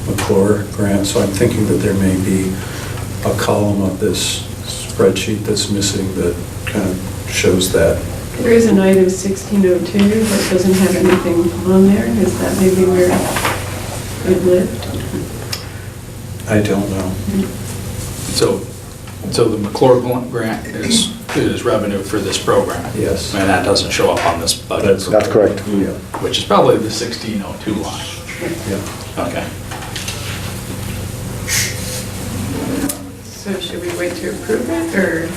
[SPEAKER 12] McClure grant. So I'm thinking that there may be a column of this spreadsheet that's missing that kind of shows that.
[SPEAKER 4] There is an item 1602 that doesn't have anything on there. Is that maybe where it lived?
[SPEAKER 12] I don't know.
[SPEAKER 8] So the McClure grant is revenue for this program?
[SPEAKER 12] Yes.
[SPEAKER 8] And that doesn't show up on this budget?
[SPEAKER 6] That's correct.
[SPEAKER 12] Yeah.
[SPEAKER 8] Which is probably the 1602 line.
[SPEAKER 12] Yeah.
[SPEAKER 8] Okay.
[SPEAKER 4] So should we wait to approve it, or?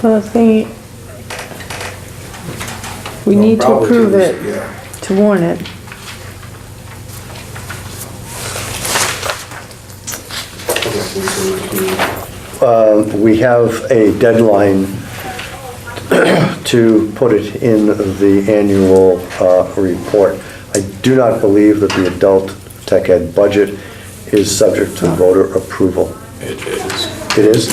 [SPEAKER 1] Well, the thing, we need to approve it to warn it.
[SPEAKER 6] We have a deadline to put it in the annual report. I do not believe that the adult tech ed budget is subject to voter approval.
[SPEAKER 8] It is.
[SPEAKER 6] It is?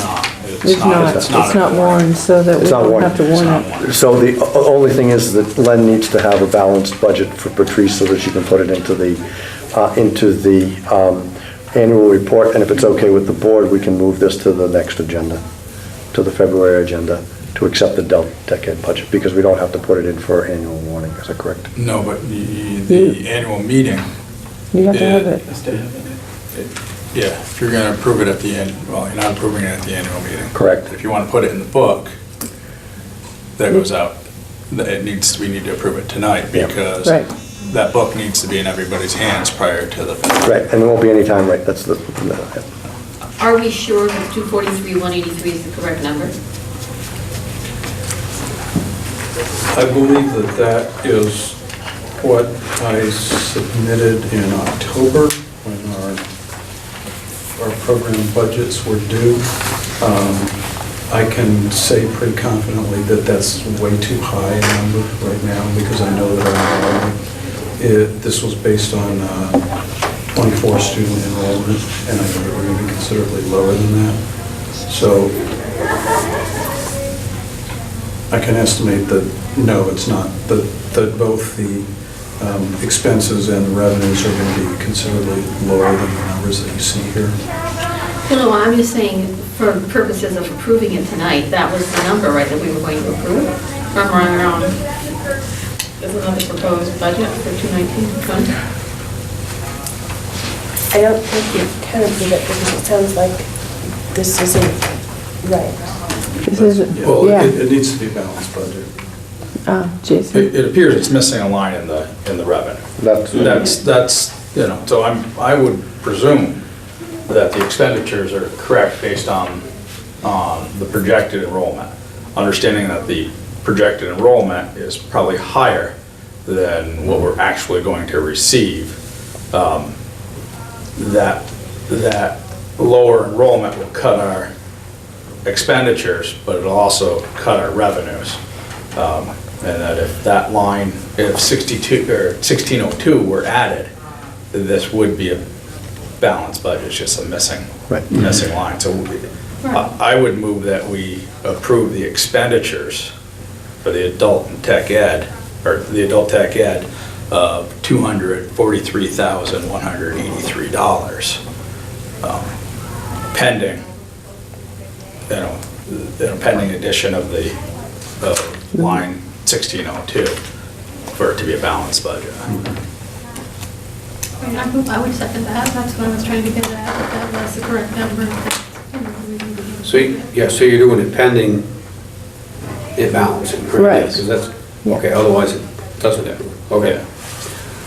[SPEAKER 1] It's not warned, so that we
[SPEAKER 6] It's not
[SPEAKER 1] don't
[SPEAKER 6] warned.
[SPEAKER 1] have to warn it.
[SPEAKER 6] So the only thing is that Len needs to have a balanced budget for Patrice so that she can put it into the annual report, and if it's okay with the board, we can move this to the next agenda, to the February agenda, to accept the adult tech ed budget, because we don't have to put it in for annual warning, is that correct?
[SPEAKER 8] No, but the annual meeting.
[SPEAKER 1] You have to have it.
[SPEAKER 8] Yeah, if you're going to approve it at the end, well, you're not approving it at the annual meeting.
[SPEAKER 6] Correct.
[SPEAKER 8] If you want to put it in the book, that goes out, we need to approve it tonight, because
[SPEAKER 1] Right.
[SPEAKER 8] that book needs to be in everybody's hands prior to the.
[SPEAKER 6] Right, and it won't be any time, right, that's the,
[SPEAKER 5] Are we sure that 243,183 is the correct number?
[SPEAKER 12] I believe that that is what I submitted in October when our program budgets were due. I can say pretty confidently that that's way too high a number right now, because I know that this was based on 24 student enrollment, and I know that we're going to be considerably lower than that. So I can estimate that, no, it's not, that both the expenses and the revenues are going to be considerably lower than the numbers that you see here.
[SPEAKER 2] Well, no, I'm just saying, for purposes of approving it tonight, that was the number, right, that we were going to approve? Or am I wrong? Isn't that the proposed budget for 2019 fund?
[SPEAKER 7] I don't think you can approve it because it sounds like this isn't right.
[SPEAKER 1] This is,
[SPEAKER 12] Well,
[SPEAKER 1] yeah.
[SPEAKER 12] it needs to be a balanced budget.
[SPEAKER 1] Jason?
[SPEAKER 8] It appears it's missing a line in the revenue. That's, so I would presume that the expenditures are correct based on the projected enrollment. Understanding that the projected enrollment is probably higher than what we're actually going to receive. That lower enrollment will cut our expenditures, but it'll also cut our revenues. And that if that line, if 62 or 1602 were added, this would be a balanced budget. It's just a missing line. So I would move that we approve the expenditures for the adult and tech ed, or the adult tech ed, of $243,183, pending, pending addition of the line 1602 for it to be a balanced budget.
[SPEAKER 2] I would second that. That's what I was trying to get at, that was the correct number.
[SPEAKER 13] So, yeah, so you're doing it pending it balancing, correct?
[SPEAKER 1] Right.
[SPEAKER 13] Because that's,
[SPEAKER 1] Yeah.
[SPEAKER 13] okay, otherwise it doesn't happen. Okay.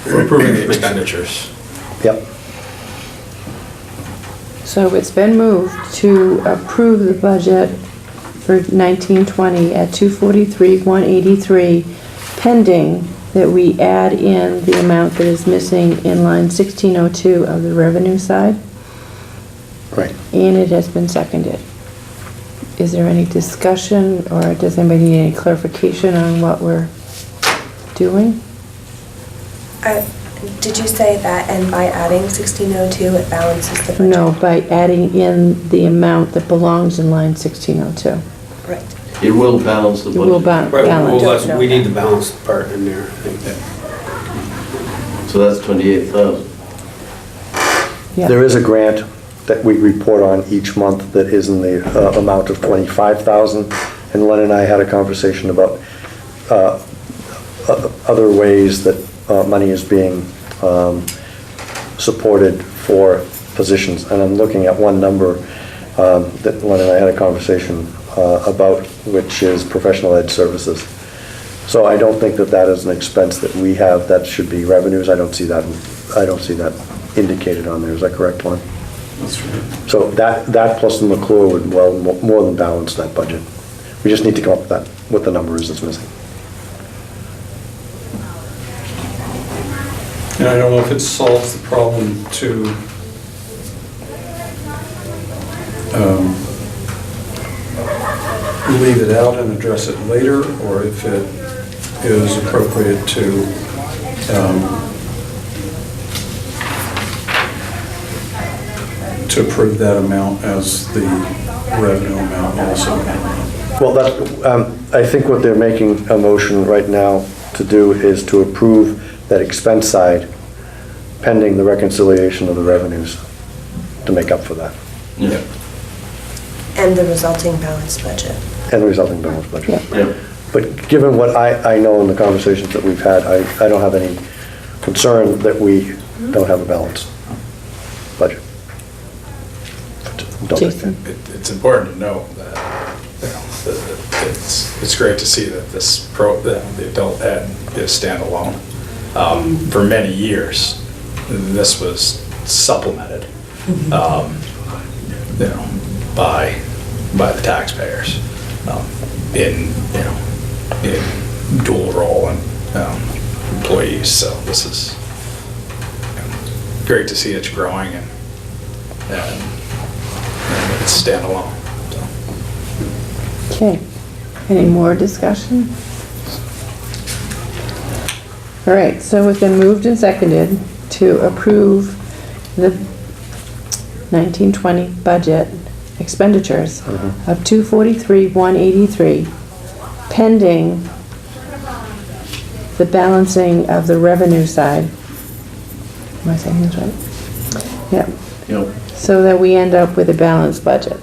[SPEAKER 8] We're approving the expenditures.
[SPEAKER 6] Yep.
[SPEAKER 1] So it's been moved to approve the budget for 1920 at 243,183, pending that we add in the amount that is missing in line 1602 of the revenue side.
[SPEAKER 6] Right.
[SPEAKER 1] And it has been seconded. Is there any discussion, or does anybody need any clarification on what we're doing?
[SPEAKER 7] Did you say that, and by adding 1602, it balances the budget?
[SPEAKER 1] No, by adding in the amount that belongs in line 1602.
[SPEAKER 7] Right.
[SPEAKER 11] It will balance the
[SPEAKER 1] It
[SPEAKER 11] budget.
[SPEAKER 1] will
[SPEAKER 13] Right, well,
[SPEAKER 1] balance.
[SPEAKER 13] we need the balanced part in there, I think.
[SPEAKER 11] So that's 28,000.
[SPEAKER 1] Yeah.
[SPEAKER 6] There is a grant that we report on each month that is in the amount of $25,000. And Len and I had a conversation about other ways that money is being supported for positions. And I'm looking at one number that Len and I had a conversation about, which is professional ed services. So I don't think that that is an expense that we have. That should be revenues. I don't see that indicated on there. Is that correct, Len?
[SPEAKER 12] That's right.
[SPEAKER 6] So that plus the McClure would well more than balance that budget. We just need to come up with that, what the number is that's missing.
[SPEAKER 12] And I don't know if it solves the problem to leave it out and address it later, or if it is appropriate to approve that amount as the revenue amount also.
[SPEAKER 6] Well, I think what they're making a motion right now to do is to approve that expense side pending the reconciliation of the revenues to make up for that.
[SPEAKER 11] Yeah.
[SPEAKER 7] And the resulting balanced budget.
[SPEAKER 6] And the resulting balanced budget.
[SPEAKER 11] Yeah.
[SPEAKER 6] But given what I know in the conversations that we've had, I don't have any concern that we don't have a balanced budget.
[SPEAKER 1] Jason?
[SPEAKER 8] It's important to note that, it's great to see that that the adult ed is standalone. For many years, this was supplemented, by the taxpayers, in dual role and employees. So this is great to see it's growing and it's standalone. So.
[SPEAKER 1] Okay, any more discussion? All right, so it's been moved and seconded to approve the 1920 budget expenditures of $243,183, pending the balancing of the revenue side. Am I saying this right? Yeah.
[SPEAKER 11] Yep.
[SPEAKER 1] So that we end up with a balanced budget.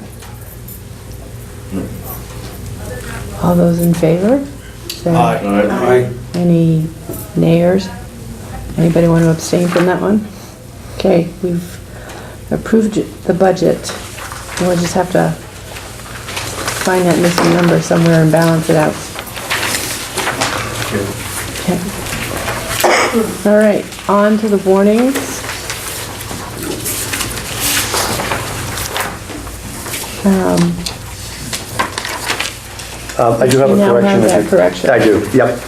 [SPEAKER 1] All those in favor? Say
[SPEAKER 8] Aye.
[SPEAKER 13] Aye.
[SPEAKER 1] Any nayers? Anybody want to abstain from that one? Okay, we've approved the budget. We'll just have to find that missing number somewhere and balance it out. Okay. All right, on to the warnings.
[SPEAKER 6] I do have a
[SPEAKER 1] You now
[SPEAKER 6] correction.
[SPEAKER 1] have that correction.
[SPEAKER 6] I do, yep.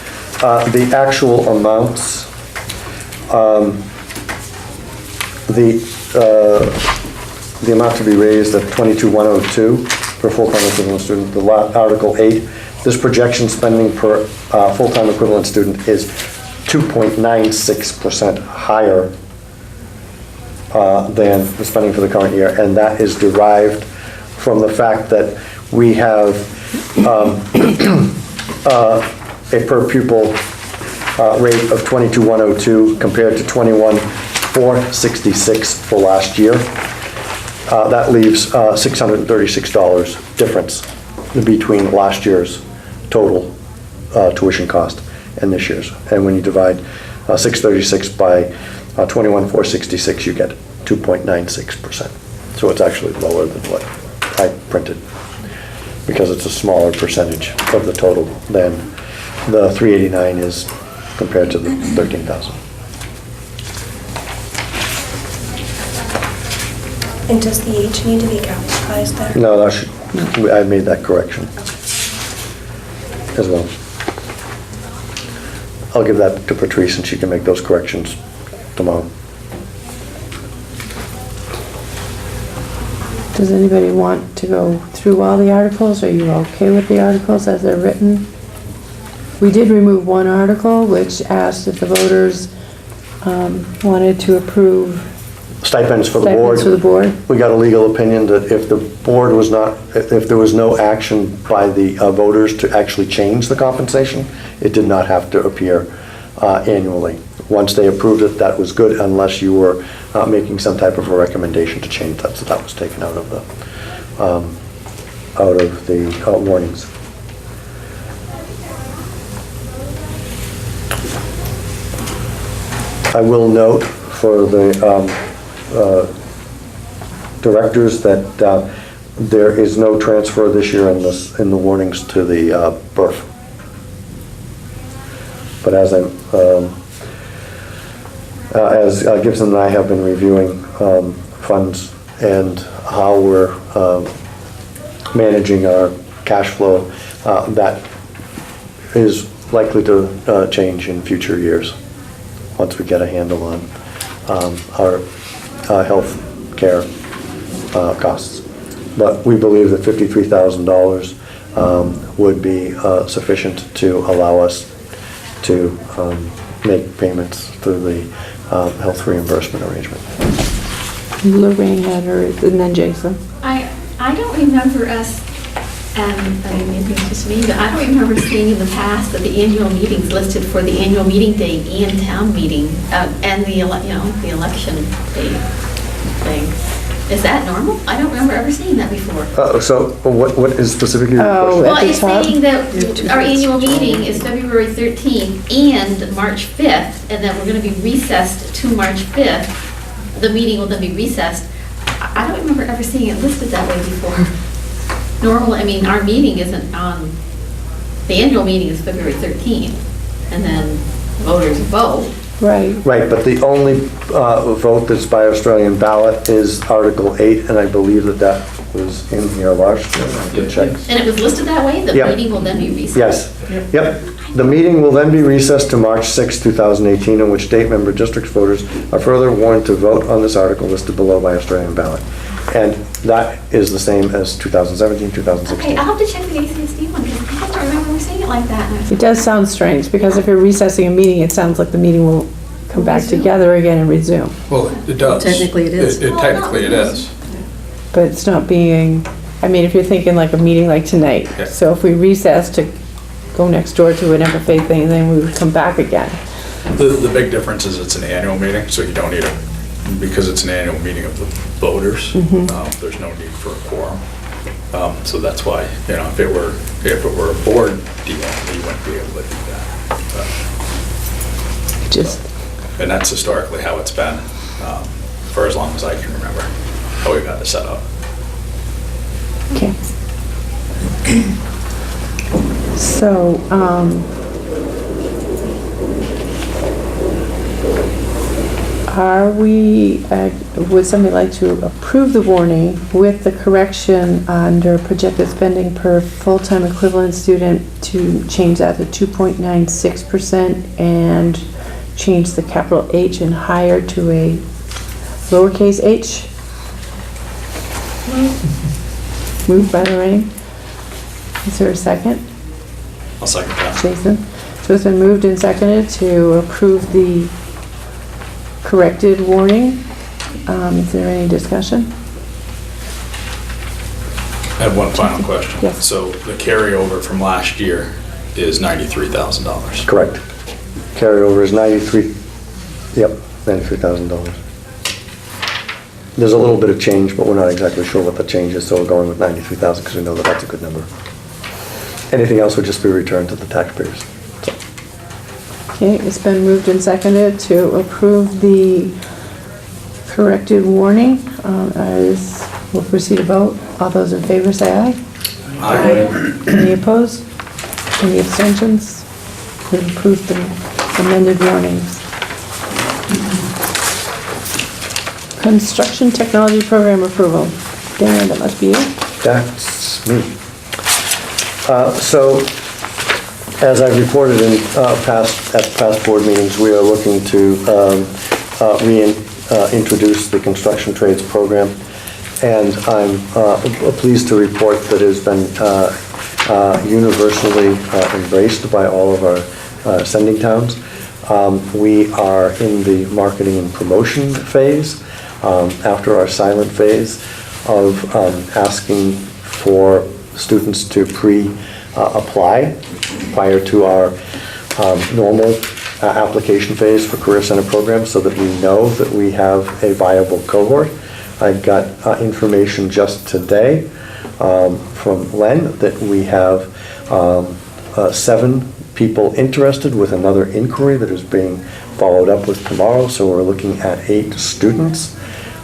[SPEAKER 6] The actual amounts, the amount to be raised at 22,102 per full-time equivalent student, Article 8, this projection spending per full-time equivalent student is 2.96% higher than the spending for the current year, and that is derived from the fact that we have a per pupil rate of 22,102 compared to 21,466 for last year. That leaves $636 difference between last year's total tuition cost and this year's. And when you divide 636 by 21,466, you get 2.96%. So it's actually lower than what I printed, because it's a smaller percentage of the total than the 389 is compared to the 13,000.
[SPEAKER 7] And does the age need to be capitalized there?
[SPEAKER 6] No, that should, I made that correction as well. I'll give that to Patrice and she can make those corrections tomorrow.
[SPEAKER 1] Does anybody want to go through all the articles? Are you okay with the articles as they're written? We did remove one article which asked if the voters wanted to approve
[SPEAKER 6] Stipends for the board.
[SPEAKER 1] stipends for the board.
[SPEAKER 6] We got a legal opinion that if the board was not, if there was no action by the voters to actually change the compensation, it did not have to appear annually. Once they approved it, that was good, unless you were making some type of a recommendation to change that. So that was taken out of the warnings. I will note for the directors that there is no transfer this year in the warnings to the BRF. But as Gibson and I have been reviewing funds and how we're managing our cash flow, that is likely to change in future years once we get a handle on our health care costs. But we believe that $53,000 would be sufficient to allow us to make payments through the health reimbursement arrangement.
[SPEAKER 1] Lorraine had hers, and then Jason.
[SPEAKER 2] I don't remember us, and I mean, maybe it's just me, but I don't remember seeing in the past that the annual meetings listed for the annual meeting date and town meeting, and the election date thing. Is that normal? I don't remember ever seeing that before.
[SPEAKER 6] So what is specifically your question?
[SPEAKER 2] Well, it's saying that our annual meeting is February 13th and March 5th, and then we're going to be recessed to March 5th. The meeting will then be recessed. I don't remember ever seeing it listed that way before. Normal, I mean, our meeting isn't on, the annual meeting is February 13th, and then voters vote.
[SPEAKER 1] Right.
[SPEAKER 6] Right, but the only vote that's by Australian ballot is Article 8, and I believe that was in here last year. I did check.
[SPEAKER 2] And it was listed that way? The
[SPEAKER 6] Yep.
[SPEAKER 2] meeting will then be recessed?
[SPEAKER 6] Yes. Yep. The meeting will then be recessed to March 6, 2018, on which date member district voters are further warned to vote on this article listed below by Australian ballot. And that is the same as 2017, 2016.
[SPEAKER 2] Okay, I'll have to check the ACSD one, because I don't remember seeing it like that.
[SPEAKER 1] It does sound strange, because if you're recessing a meeting, it sounds like the meeting will come back together again and resume.
[SPEAKER 8] Well, it does.
[SPEAKER 10] Technically it is.
[SPEAKER 8] Technically it is.
[SPEAKER 1] But it's not being, I mean, if you're thinking like a meeting like tonight,
[SPEAKER 8] Yeah.
[SPEAKER 1] so if we recess to go next door to an interfaith thing, then we would come back again.
[SPEAKER 8] The big difference is it's an annual meeting, so you don't need because it's an annual meeting of the voters, there's no need for a quorum. So that's why, if it were a board deal, you wouldn't be able to do that. And that's historically how it's been, for as long as I can remember, how we've had it set up.
[SPEAKER 1] Okay. So, would somebody like to approve the warning with the correction under projected spending per full-time equivalent student to change that to 2.96% and change the capital H in higher to a lowercase h? Moved by Lorraine. Is there a second?
[SPEAKER 8] I'll second that.
[SPEAKER 1] Jason? So it's been moved and seconded to approve the corrected warning. Is there any discussion?
[SPEAKER 8] I have one final question.
[SPEAKER 1] Yes.
[SPEAKER 8] So the carryover from last year is $93,000.
[SPEAKER 6] Correct. Carryover is $93,000. There's a little bit of change, but we're not exactly sure what the change is, so we're going with 93,000 because we know that that's a good number. Anything else would just be returned to the taxpayers. So,
[SPEAKER 1] Okay, it's been moved and seconded to approve the corrected warning. As we'll proceed to vote. All those in favor say aye.
[SPEAKER 8] Aye.
[SPEAKER 1] Any opposed? Any abstentions? We've approved the amended warnings. Construction technology program approval. Dan, that must be you.
[SPEAKER 6] that's me. So, as I've reported in past board meetings, we are looking to reintroduce the construction trades program, and I'm pleased to report that it has been universally embraced by all of our sending towns. We are in the marketing and promotion phase, after our silent phase of asking for students to apply prior to our normal application phase for Career Center programs so that we know that we have a viable cohort. I got information just today from Len that we have 7 people interested with another inquiry that is being followed up with tomorrow, so we're looking at 8 students.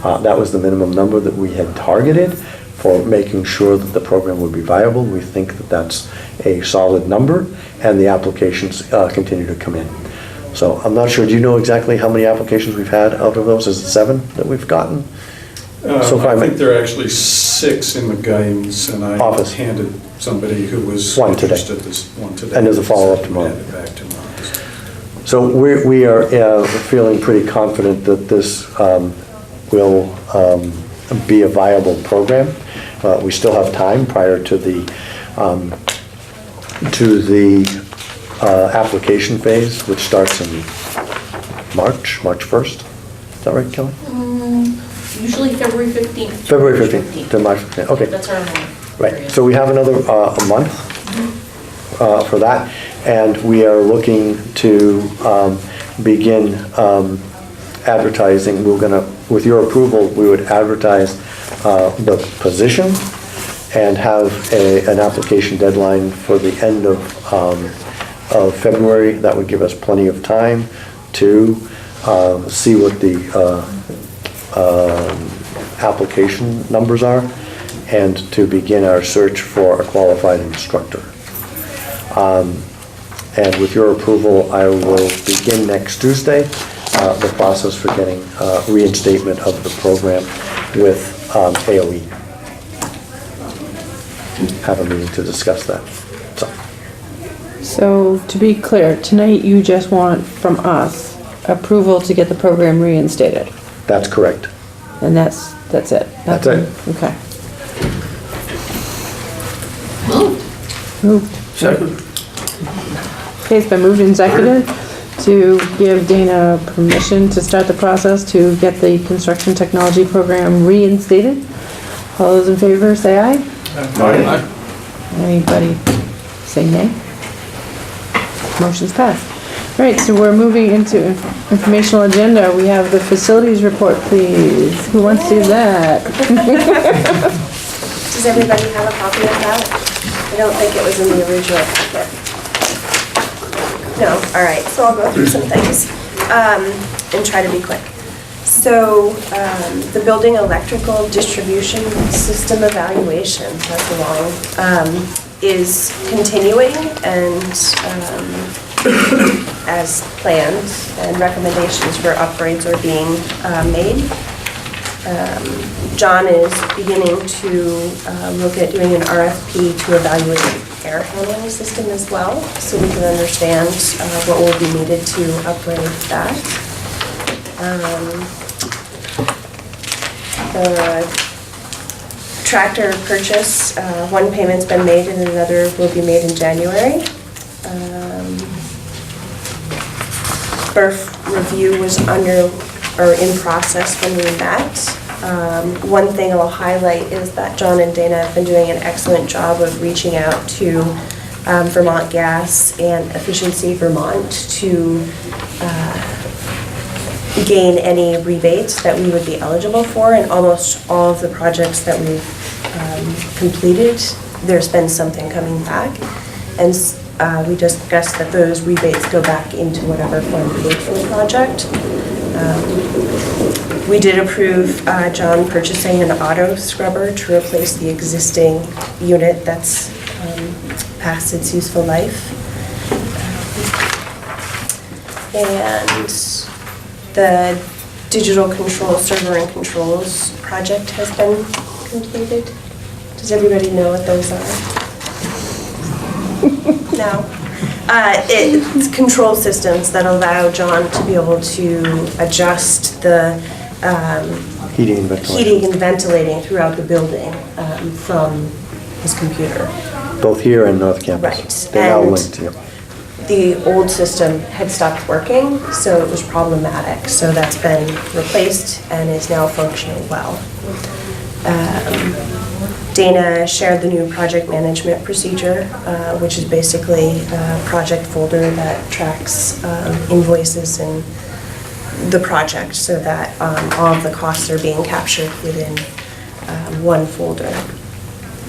[SPEAKER 6] That was the minimum number that we had targeted for making sure that the program would be viable. We think that that's a solid number, and the applications continue to come in. So I'm not sure, do you know exactly how many applications we've had out of those? Is it 7 that we've gotten? So far,
[SPEAKER 12] I think there are actually 6 in the guidance, and I
[SPEAKER 6] Office.
[SPEAKER 12] handed somebody who was
[SPEAKER 6] One today.
[SPEAKER 12] interested this one today.
[SPEAKER 6] And there's a follow-up tomorrow.
[SPEAKER 12] Hand it back tomorrow.
[SPEAKER 6] So we are feeling pretty confident that this will be a viable program. We still have time prior to the application phase, which starts in March 1st. Is that right, Kelly?
[SPEAKER 5] Usually February 15th.
[SPEAKER 6] February 15th to March 15th, okay.
[SPEAKER 5] That's our normal.
[SPEAKER 6] Right, so we have another a month for that, and we are looking to begin advertising. We're gonna, with your approval, we would advertise the position and have an application deadline for the end of February. That would give us plenty of time to see what the application numbers are and to begin our search for a qualified instructor. And with your approval, I will begin next Tuesday the process for getting reinstatement of the program with AOE. Have a meeting to discuss that.
[SPEAKER 1] So to be clear, tonight you just want from us approval to get the program reinstated?
[SPEAKER 6] That's correct.
[SPEAKER 1] And that's it?
[SPEAKER 6] That's it.
[SPEAKER 1] Okay.
[SPEAKER 2] Moved.
[SPEAKER 13] Second.
[SPEAKER 1] Okay, it's been moved and seconded to give Dana permission to start the process to get the construction technology program reinstated. All those in favor say aye.
[SPEAKER 8] Aye.
[SPEAKER 1] Anybody say nay? Motion's passed. All right, so we're moving into informational agenda. We have the facilities report, please. Who wants to do that?
[SPEAKER 7] Does everybody have a copy of that? I don't think it was in the original packet. No, all right, so I'll go through some things and try to be quick. So the building electrical distribution system evaluation, that's long, is continuing, and as planned, and recommendations for upgrades are being made. John is beginning to look at doing an RFP to evaluate the air handling system as well, so we can understand what will be needed to upgrade that. The tractor purchase, one payment's been made and another will be made in January. Birth review was in process when we met. One thing I'll highlight is that John and Dana have been doing an excellent job of reaching out to Vermont Gas and Efficiency Vermont to gain any rebates that we would be eligible for. And almost all of the projects that we've completed, there's been something coming back. And we discussed that those rebates go back into whatever fund paid for the project. We did approve John purchasing an auto scrubber to replace the existing unit that's past its useful life. And the digital control server and controls project has been completed. Does everybody know what those are? No. It's control systems that allow John to be able to adjust the heating and ventilating throughout the building from his computer.
[SPEAKER 6] Both here and North Campus.
[SPEAKER 7] Right.
[SPEAKER 6] They're now
[SPEAKER 7] And
[SPEAKER 6] linked, yeah.
[SPEAKER 7] the old system had stopped working, so it was problematic. So that's been replaced and is now functioning well. Dana shared the new project management procedure, which is basically a project folder that tracks invoices and the project so that all of the costs are being captured within one folder.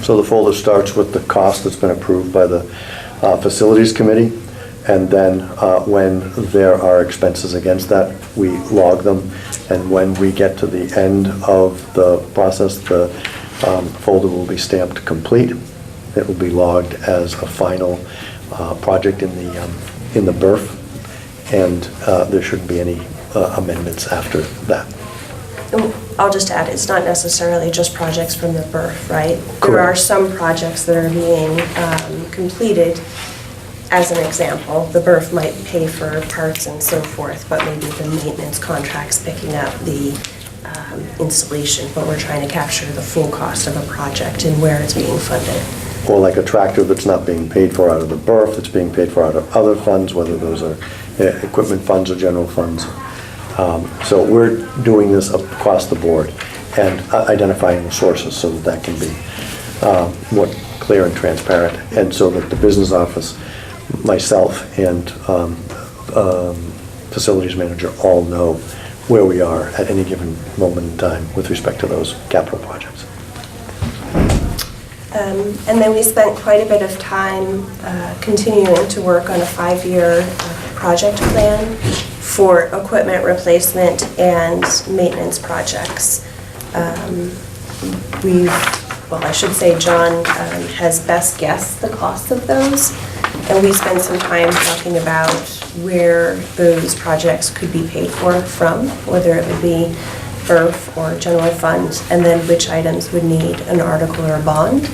[SPEAKER 6] So the folder starts with the cost that's been approved by the Facilities Committee, and then when there are expenses against that, we log them, and when we get to the end of the process, the folder will be stamped complete. It will be logged as a final project in the BRF, and there shouldn't be any amendments after that.
[SPEAKER 7] I'll just add, it's not necessarily just projects from the BRF, right? There
[SPEAKER 6] Correct.
[SPEAKER 7] are some projects that are being completed. As an example, the BRF might pay for parts and so forth, but maybe the maintenance contract's picking up the installation, but we're trying to capture the full cost of a project and where it's being funded.
[SPEAKER 6] Or like a tractor that's not being paid for out of the BRF, that's being paid for out of other funds, whether those are equipment funds or general funds. So we're doing this across the board and identifying the sources so that can be more clear and transparent, and so that the business office, myself, and facilities manager all know where we are at any given moment in time with respect to those capital projects.
[SPEAKER 7] And then we spent quite a bit of time continuing to work on a 5-year project plan for equipment replacement and maintenance projects. I should say John has best guessed the cost of those, and we spent some time talking about where those projects could be paid for from, whether it would be BRF or general funds, and then which items would need an article or a bond.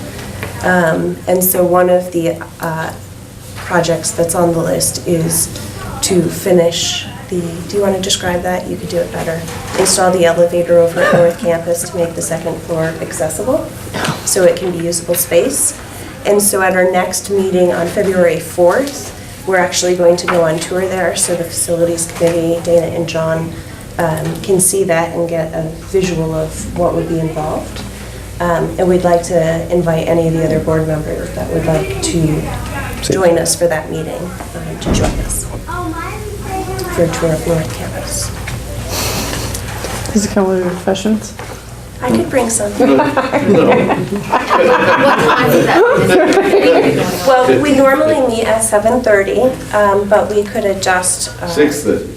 [SPEAKER 7] And so one of the projects that's on the list is to finish do you want to describe that? You could do it better. Install the elevator over at North Campus to make the second floor accessible so it can be usable space. And so at our next meeting on February 4th, we're actually going to go on tour there, so the Facilities Committee, Dana and John, can see that and get a visual of what would be involved. And we'd like to invite any of the other board members that would like to join us for that meeting to join us for a tour of North Campus.
[SPEAKER 1] Does it come with refreshments?
[SPEAKER 7] I could bring some.
[SPEAKER 2] What time is that?
[SPEAKER 7] Well, we normally meet at 7:30, but we could adjust.
[SPEAKER 3] 6:30.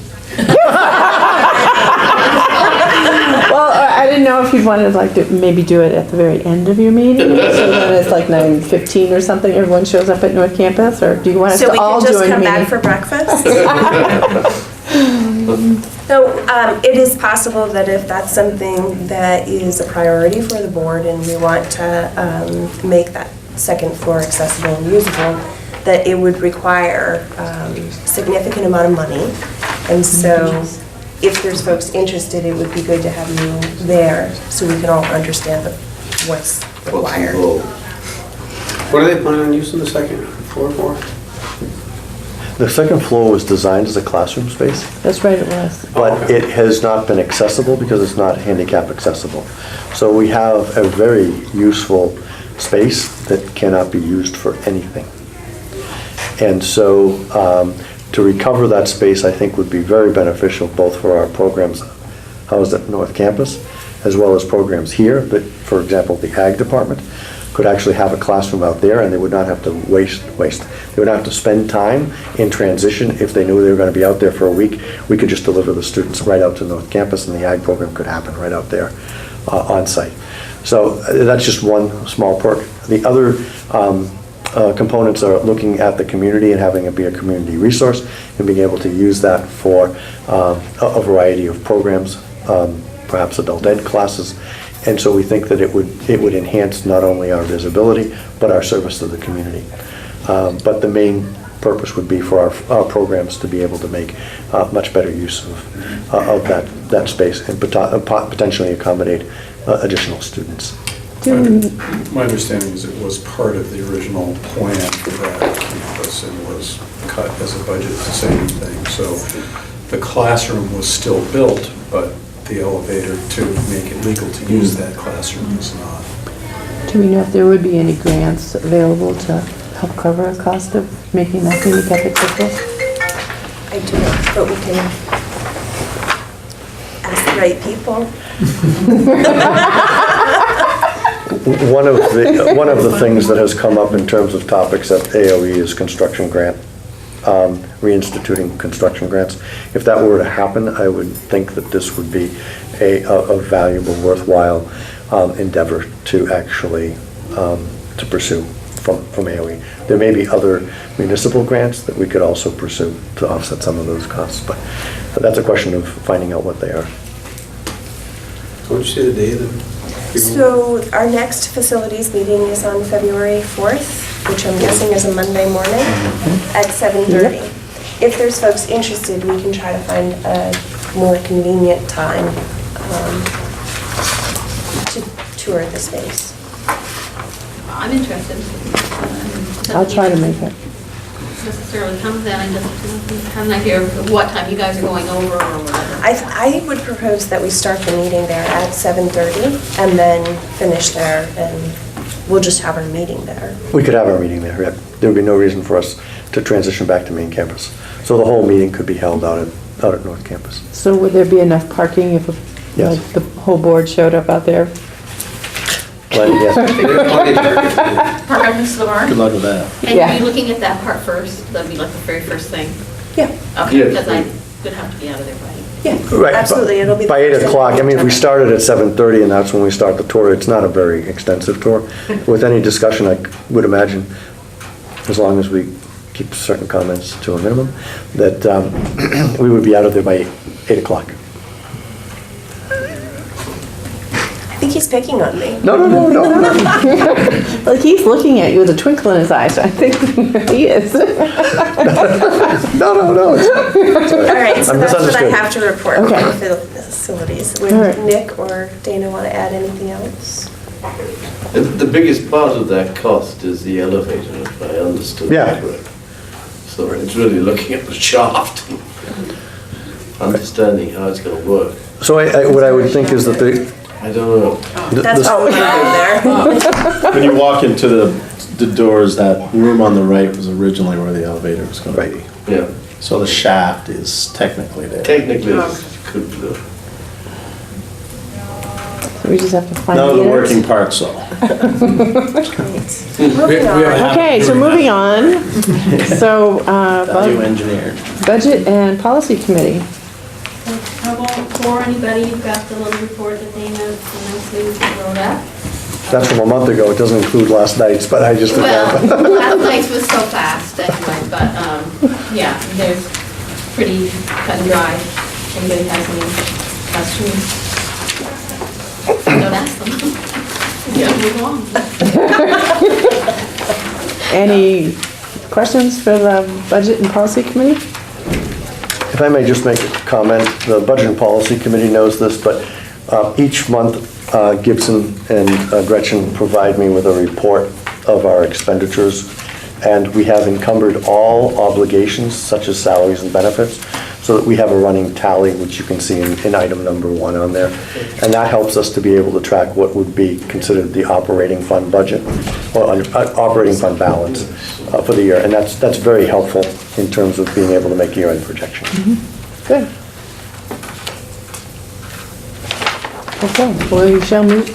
[SPEAKER 1] Well, didn't know if you'd wanted like to maybe do it at the very end of your meeting, so that it's like 9:15 or something, everyone shows up at North Campus, or do you want us
[SPEAKER 7] So
[SPEAKER 1] to
[SPEAKER 7] we
[SPEAKER 1] all
[SPEAKER 7] can just
[SPEAKER 1] join the
[SPEAKER 7] come back
[SPEAKER 1] meeting?
[SPEAKER 7] for breakfast? So it is possible that if that's something that is a priority for the board and we want to make that second floor accessible and usable, that it would require significant amount of money. And so if there's folks interested, it would be good to have you there so we can all understand what's required.
[SPEAKER 13] What are they planning on using the second floor for?
[SPEAKER 6] The second floor was designed as a classroom space,
[SPEAKER 1] That's right, it was.
[SPEAKER 6] but it has not been accessible because it's not handicap accessible. So we have a very useful space that cannot be used for anything. And so to recover that space, I think would be very beneficial both for our programs housed at North Campus, as well as programs here, that, for example, the Ag Department could actually have a classroom out there, and they would not have to waste. They would not have to spend time in transition if they knew they were going to be out there for a week. We could just deliver the students right out to North Campus, and the Ag program could happen right out there on site. So that's just one small perk. The other components are looking at the community and having it be a community resource and being able to use that for a variety of programs, perhaps adult ed classes. And so we think that it would enhance not only our visibility, but our service to the community. But the main purpose would be for our programs to be able to make much better use of that space and potentially accommodate additional students.
[SPEAKER 12] My understanding is it was part of the original plan for that campus and was cut as a budget saving thing. So the classroom was still built, but the elevator to make it legal to use that classroom was not.
[SPEAKER 1] Do we know if there would be any grants available to help cover a cost of making that handicap accessible?
[SPEAKER 7] I do, but we can ask the right people.
[SPEAKER 6] One of the things that has come up in terms of topics at AOE is construction grant, reinstituting construction grants. If that were to happen, I would think that this would be a valuable, worthwhile endeavor to actually to pursue from AOE. There may be other municipal grants that we could also pursue to offset some of those costs, but that's a question of finding out what they are.
[SPEAKER 13] What did you say the day of the?
[SPEAKER 7] So our next facilities meeting is on February 4th, which I'm guessing is a Monday morning at 7:30. If there's folks interested, we can try to find a more convenient time to tour the space.
[SPEAKER 2] I'm interested.
[SPEAKER 1] I'll try to make it.
[SPEAKER 2] Necessarily come then, I just have an idea of what time you guys are going over or whatever.
[SPEAKER 7] I would propose that we start the meeting there at 7:30 and then finish there, and we'll just have our meeting there.
[SPEAKER 6] We could have our meeting there, yeah. There would be no reason for us to transition back to main campus. So the whole meeting could be held out at North Campus.
[SPEAKER 1] So would there be enough parking if
[SPEAKER 6] Yes.
[SPEAKER 1] like, the whole board showed up out there?
[SPEAKER 6] But, yes.
[SPEAKER 2] Park up next to the barn?
[SPEAKER 11] Good luck with that.
[SPEAKER 2] And
[SPEAKER 1] Yeah.
[SPEAKER 2] you'd be looking at that part first, that'd be like the very first thing?
[SPEAKER 7] Yeah,
[SPEAKER 2] Okay,
[SPEAKER 3] Yeah.
[SPEAKER 2] because I would have to be out of there by.
[SPEAKER 7] yeah,
[SPEAKER 6] Right,
[SPEAKER 7] absolutely, it'll be.
[SPEAKER 6] By 8 o'clock, I mean, if we started at 7:30 and that's when we start the tour, it's not a very extensive tour. With any discussion, I would imagine, as long as we keep certain comments to a minimum, that we would be out of there by 8 o'clock.
[SPEAKER 7] I think he's picking on me.
[SPEAKER 6] No.
[SPEAKER 1] Well, he's looking at you with a twinkle in his eyes. I think he is.
[SPEAKER 6] No.
[SPEAKER 7] All right, so
[SPEAKER 6] I'm
[SPEAKER 7] that's what I
[SPEAKER 6] misunderstood.
[SPEAKER 7] have to report
[SPEAKER 1] Okay.
[SPEAKER 7] for the facilities. Would
[SPEAKER 1] All right.
[SPEAKER 7] Nick or Dana want to add anything else?
[SPEAKER 11] The biggest part of that cost is the elevator, if I understood
[SPEAKER 6] Yeah.
[SPEAKER 11] that correctly. So it's really looking at the shaft, understanding how it's going to work.
[SPEAKER 6] So what I would think is that
[SPEAKER 11] I don't know.
[SPEAKER 7] That's all we have in there.
[SPEAKER 3] When you walk into the doors, that room on the right was originally where the elevator was going to be.
[SPEAKER 11] Yeah,
[SPEAKER 3] So the shaft is technically there.
[SPEAKER 11] technically it could be.
[SPEAKER 1] So we just have to find
[SPEAKER 3] None of the
[SPEAKER 1] units.
[SPEAKER 3] working parts, though.
[SPEAKER 7] Moving on.
[SPEAKER 1] Okay, so moving on. So,
[SPEAKER 3] Value engineered.
[SPEAKER 1] Budget and Policy Committee.
[SPEAKER 4] I will
[SPEAKER 2] before anybody, you've got the little report that Dana nicely wrote up.
[SPEAKER 6] That's from a month ago, it doesn't include last night's, but I just.
[SPEAKER 2] Well, last night's was so fast anyway, but, yeah, there's pretty cut and dry. Anybody has any questions? Don't ask them. Yeah, move on.
[SPEAKER 1] Any questions for the Budget and Policy Committee?
[SPEAKER 6] If I may just make a comment, the Budget and Policy Committee knows this, but each month Gibson and Gretchen provide me with a report of our expenditures, and we have encumbered all obligations such as salaries and benefits, so that we have a running tally, which you can see in item number 1 on there. And that helps us to be able to track what would be considered the operating fund budget, or operating fund balance for the year. And that's very helpful in terms of being able to make year-end projections.
[SPEAKER 1] Good. Okay, we shall move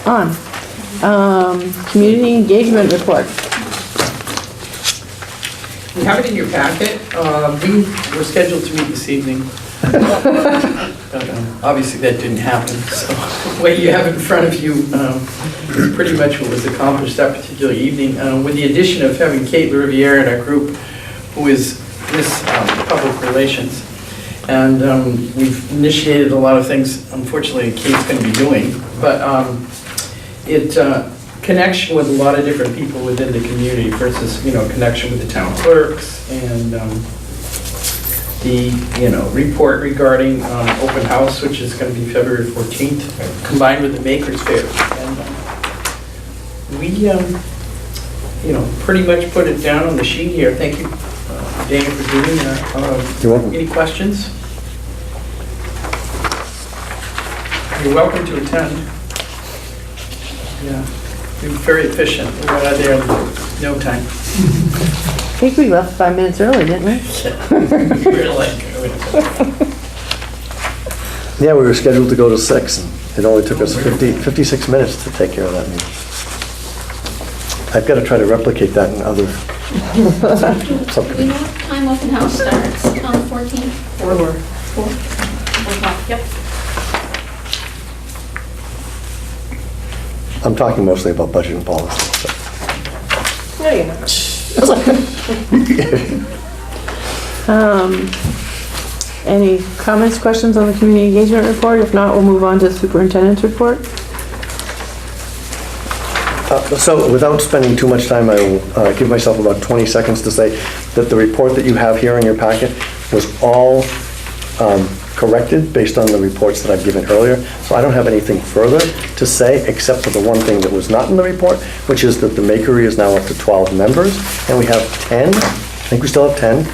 [SPEAKER 1] on. Community engagement report.
[SPEAKER 14] You have it in your packet. We were scheduled to meet this evening. Obviously, that didn't happen. So what you have in front of you is pretty much what was accomplished that particular evening, with the addition of having Kate Riviere in our group, who is Miss Public Relations. And we've initiated a lot of things, unfortunately, Kate's going to be doing. But connection with a lot of different people within the community versus, connection with the town clerks and the, report regarding open house, which is going to be February 14th, combined with the Makers Fair. And we, pretty much put it down on the sheet here. Thank you, Dana, for doing that.
[SPEAKER 6] You're welcome.
[SPEAKER 14] Any questions? You're welcome to attend. Yeah. We were very efficient. We got out of there in no time.
[SPEAKER 1] I think we left 5 minutes early, didn't we?
[SPEAKER 14] We were like,
[SPEAKER 6] Yeah, we were scheduled to go to 6, and it only took us 56 minutes to take care of that meeting. I've got to try to replicate that in other
[SPEAKER 2] Do we know what time open house starts on the 14th? 4 o'clock, yep.
[SPEAKER 6] I'm talking mostly about budget and policy. So.
[SPEAKER 7] No, you're not.
[SPEAKER 1] Any comments, questions on the community engagement report? If not, we'll move on to the superintendent's report.
[SPEAKER 6] So without spending too much time, I will give myself about 20 seconds to say that the report that you have here in your packet was all corrected based on the reports that I've given earlier. So I don't have anything further to say except for the one thing that was not in the report, which is that the Makery is now up to 12 members, and we have 10, I think we still have 10,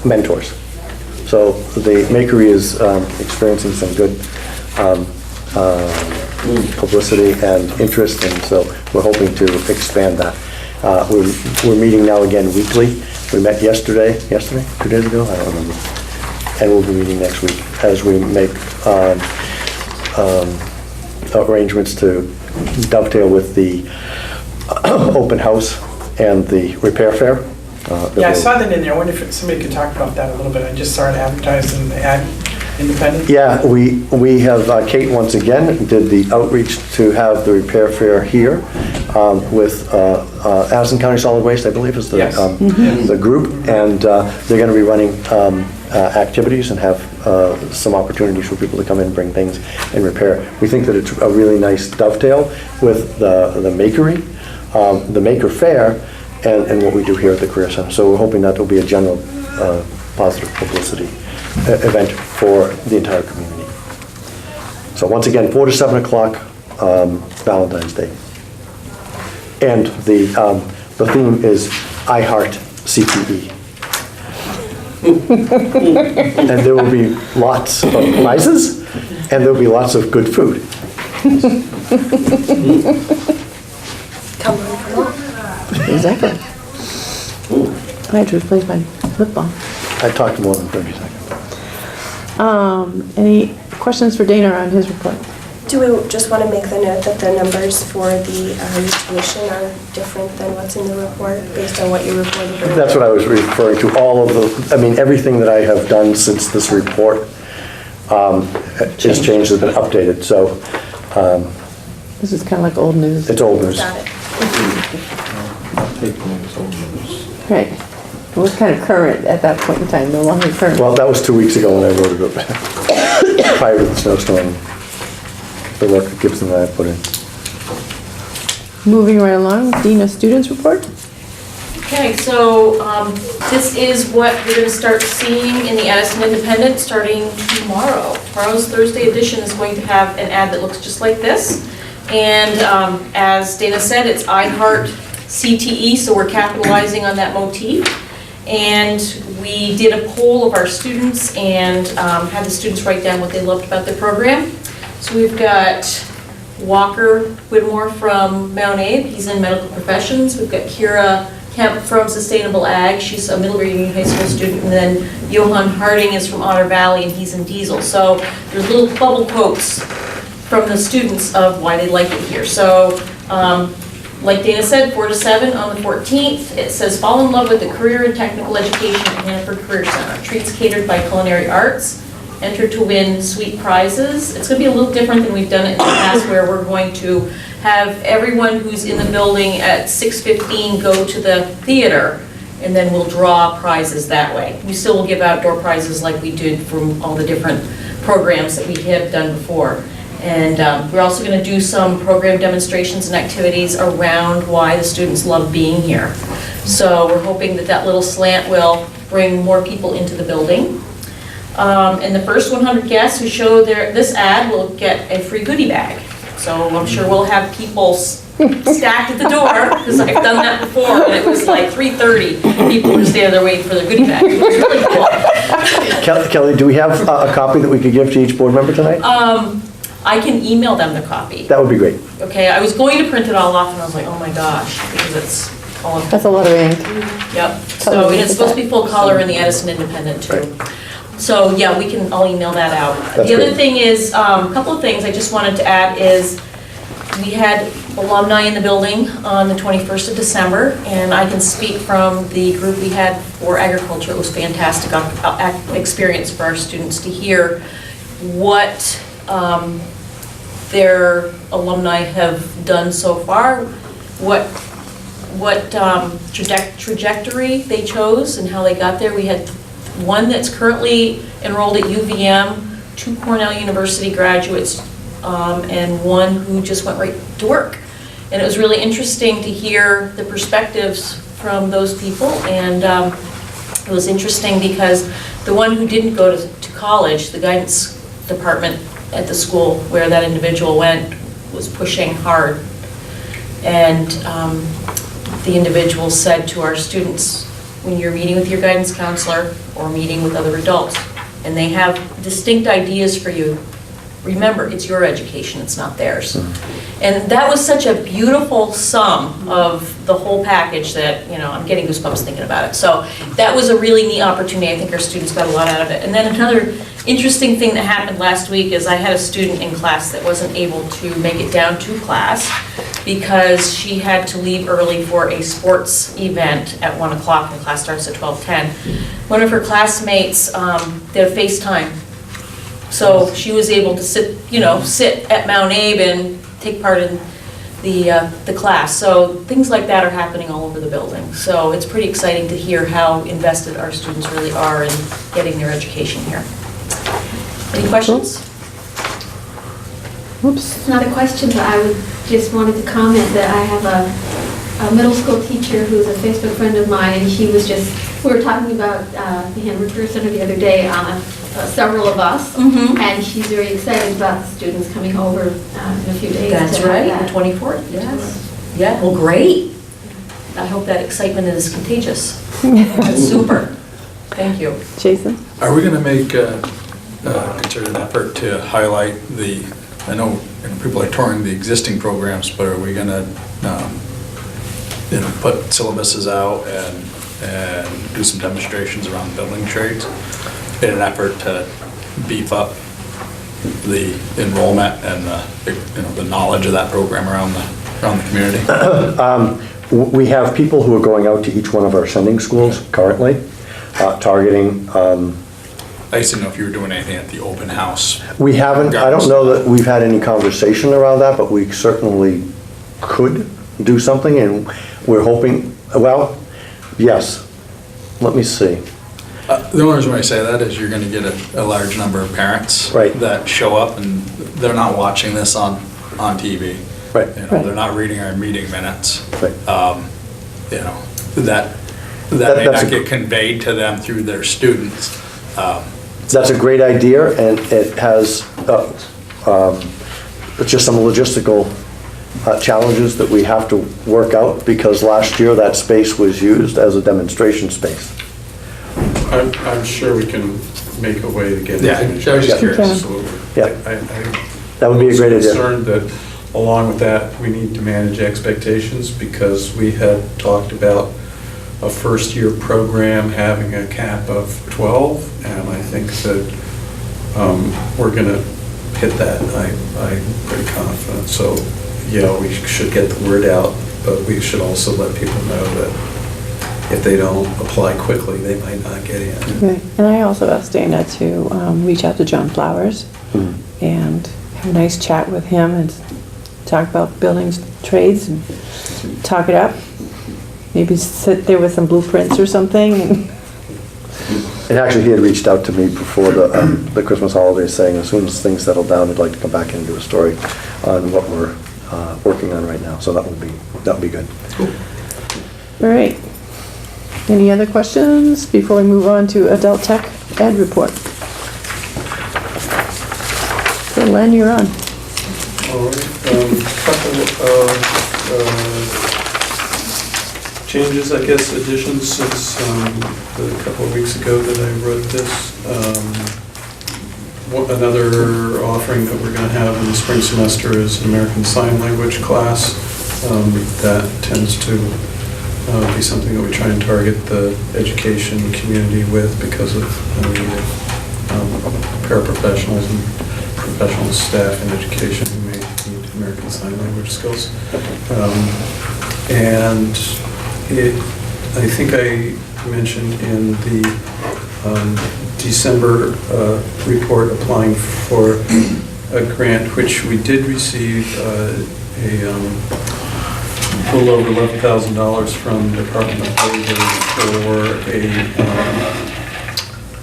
[SPEAKER 6] mentors. So the Makery is experiencing some good publicity and interest, and so we're hoping to expand that. We're meeting now again weekly. We met yesterday, 2 days ago? I don't remember. And we'll be meeting next week as we make arrangements to dovetail with the open house and the repair fair.
[SPEAKER 14] yeah, I saw that in there. I wonder if somebody could talk about that a little bit. I just saw it advertised in the ad, Independent.
[SPEAKER 6] Yeah, we have, Kate once again did the outreach to have the repair fair here with Addison County Solid Waste, I believe is the,
[SPEAKER 14] Yes.
[SPEAKER 6] the group, and they're going to be running activities and have some opportunities for people to come in and bring things and repair. We think that it's a really nice dovetail with the Makery, the Maker Fair, and what we do here at the Career Center. So we're hoping that will be a general positive publicity event for the entire community. So once again, 4 to 7 o'clock, Valentine's Day. And the theme is I Heart CTE. And there will be lots of prizes, and there will be lots of good food.
[SPEAKER 7] Come on.
[SPEAKER 1] Exactly. I had to replace my lip balm.
[SPEAKER 6] I talked more than 30 seconds.
[SPEAKER 1] Any questions for Dana on his report?
[SPEAKER 7] Do we just want to make the note that the numbers for the tuition are different than what's in the report based on what you reported earlier?
[SPEAKER 6] That's what I was referring to. All of the, I mean, everything that I have done since this report His change has been updated, so
[SPEAKER 1] This is kind of like old news.
[SPEAKER 6] it's old news.
[SPEAKER 7] Got it.
[SPEAKER 3] I'll take things old news.
[SPEAKER 1] Right. It was kind of current at that point in time, no longer current.
[SPEAKER 6] Well, that was 2 weeks ago when I wrote it up, prior to the snowstorm, the work that Gibson and I put in.
[SPEAKER 1] Moving right along, Dean of Students Report.
[SPEAKER 5] Okay, so this is what we're going to start seeing in the Addison Independent starting tomorrow. Tomorrow's Thursday edition is going to have an ad that looks just like this. And as Dana said, it's I Heart CTE, so we're capitalizing on that motif. And we did a poll of our students and had the students write down what they loved about the program. So we've got Walker Whitmore from Mount Abe, he's in medical professions. We've got Kira Kemp from Sustainable Ag, she's a middle grade Union High School student. And then Johan Harding is from Otter Valley and he's in diesel. So there's little bubble quotes from the students of why they like it here. So like Dana said, 4 to 7 on the 14th. It says, fall in love with the career and technical education at Hannaford Career Center. Treats catered by Culinary Arts. Enter to win sweet prizes. It's going to be a little different than we've done it in the past, where we're going to have everyone who's in the building at 6:15 go to the theater, and then we'll draw prizes that way. We still will give outdoor prizes like we did from all the different programs that we have done before. And we're also going to do some program demonstrations and activities around why the students love being here. So we're hoping that that little slant will bring more people into the building. And the first 100 guests who show this ad will get a free goodie bag. So I'm sure we'll have people stacked at the door, because I've done that before, and it was like 3:30. People were standing there waiting for their goodie bag. It was really cool.
[SPEAKER 6] Kelly, do we have a copy that we could give to each board member tonight?
[SPEAKER 5] I can email them the copy.
[SPEAKER 6] That would be great.
[SPEAKER 5] Okay, I was going to print it all off, and I was like, oh my gosh, because it's all.
[SPEAKER 1] That's a lot of ink.
[SPEAKER 5] Yep. So and it's supposed to be full color in the Addison Independent too. So yeah, I'll email that out.
[SPEAKER 6] That's
[SPEAKER 5] The other
[SPEAKER 6] great.
[SPEAKER 5] thing is, a couple of things I just wanted to add is, we had alumni in the building on the 21st of December, and I can speak from the group we had for agriculture. It was fantastic experience for our students to hear what their alumni have done so far, what trajectory they chose and how they got there. We had one that's currently enrolled at UVM, 2 Cornell University graduates, and one who just went right to work. And it was really interesting to hear the perspectives from those people, and it was interesting because the one who didn't go to college, the guidance department at the school where that individual went, was pushing hard. And the individual said to our students, when you're meeting with your guidance counselor or meeting with other adults, and they have distinct ideas for you, remember, it's your education, it's not theirs. And that was such a beautiful sum of the whole package that, I'm getting goosebumps thinking about it. So that was a really neat opportunity. I think our students got a lot out of it. And then another interesting thing that happened last week is I had a student in class that wasn't able to make it down to class because she had to leave early for a sports event at 1 o'clock, and class starts at 12:10. One of her classmates did a FaceTime. So she was able to sit at Mount Abe and take part in the class. So things like that are happening all over the building. So it's pretty exciting to hear how invested our students really are in getting their education here. Any questions?
[SPEAKER 1] Oops.
[SPEAKER 2] It's not a question, but I just wanted to comment that I have a middle school teacher who's a Facebook friend of mine, and we were talking about the Hannaford Career Center the other day, several of us, and she's very excited about the students coming over in a few days.
[SPEAKER 5] That's right, the 24th, yes. Yeah, well, great. I hope that excitement is contagious. That's super. Thank you.
[SPEAKER 1] Jason?
[SPEAKER 12] Are we going to make a concerted effort to highlight I know people are touring the existing programs, but are we going to put syllabuses out and do some demonstrations around building trades in an effort to beef up the enrollment and the knowledge of that program around the community?
[SPEAKER 6] We have people who are going out to each one of our sending schools currently, targeting.
[SPEAKER 12] I
[SPEAKER 8] I just didn't know if you were doing anything at the open house.
[SPEAKER 6] We haven't, I don't know that we've had any conversation around that, but we certainly could do something, and we're hoping, well, yes. Let me see.
[SPEAKER 8] The only reason why I say that is you're gonna get a large number of parents.
[SPEAKER 6] Right.
[SPEAKER 8] That show up and they're not watching this on TV.
[SPEAKER 6] Right.
[SPEAKER 8] You know,
[SPEAKER 1] Right.
[SPEAKER 8] they're not reading our meeting minutes.
[SPEAKER 6] Right.
[SPEAKER 8] You know, that may
[SPEAKER 6] That's
[SPEAKER 8] not
[SPEAKER 6] a-
[SPEAKER 8] get conveyed to them through their students.
[SPEAKER 6] That's a great idea, and it has just some logistical challenges that we have to work out, because last year that space was used as a demonstration space.
[SPEAKER 12] I'm sure we can make a way to get
[SPEAKER 8] Yeah,
[SPEAKER 12] information.
[SPEAKER 8] I was just curious.
[SPEAKER 12] Absolutely.
[SPEAKER 6] Yeah.
[SPEAKER 12] I
[SPEAKER 6] That would be a great idea.
[SPEAKER 12] I'm concerned that along with that, we need to manage expectations, because we had talked about a first-year program having a cap of 12, and I think that we're going to hit that. I'm pretty confident. So, yeah, we should get the word out, but we should also let people know that if they don't apply quickly, they might not get in.
[SPEAKER 1] Right. And I also asked Dana to reach out to John Flowers and have a nice chat with him and talk about buildings, trades, and talk it up. Maybe sit there with some blueprints or something.
[SPEAKER 6] And actually, he had reached out to me before the Christmas holidays, saying as soon as things settle down, he'd like to come back and do a story on what we're working on right now. So that would be good.
[SPEAKER 1] All right. Any other questions before we move on to adult tech ed report? So Len, you're on.
[SPEAKER 12] All right, couple of changes, I guess, additions since a couple of weeks ago that I wrote this. Another offering that we're going to have in the spring semester is an American Sign Language class. That tends to be something that we try and target the education community with, because of the paraprofessionals and professional staff in education who may need American Sign Language skills. And I think I mentioned in the December report applying for a grant, which we did receive a little over $11,000 from the Department of Labor for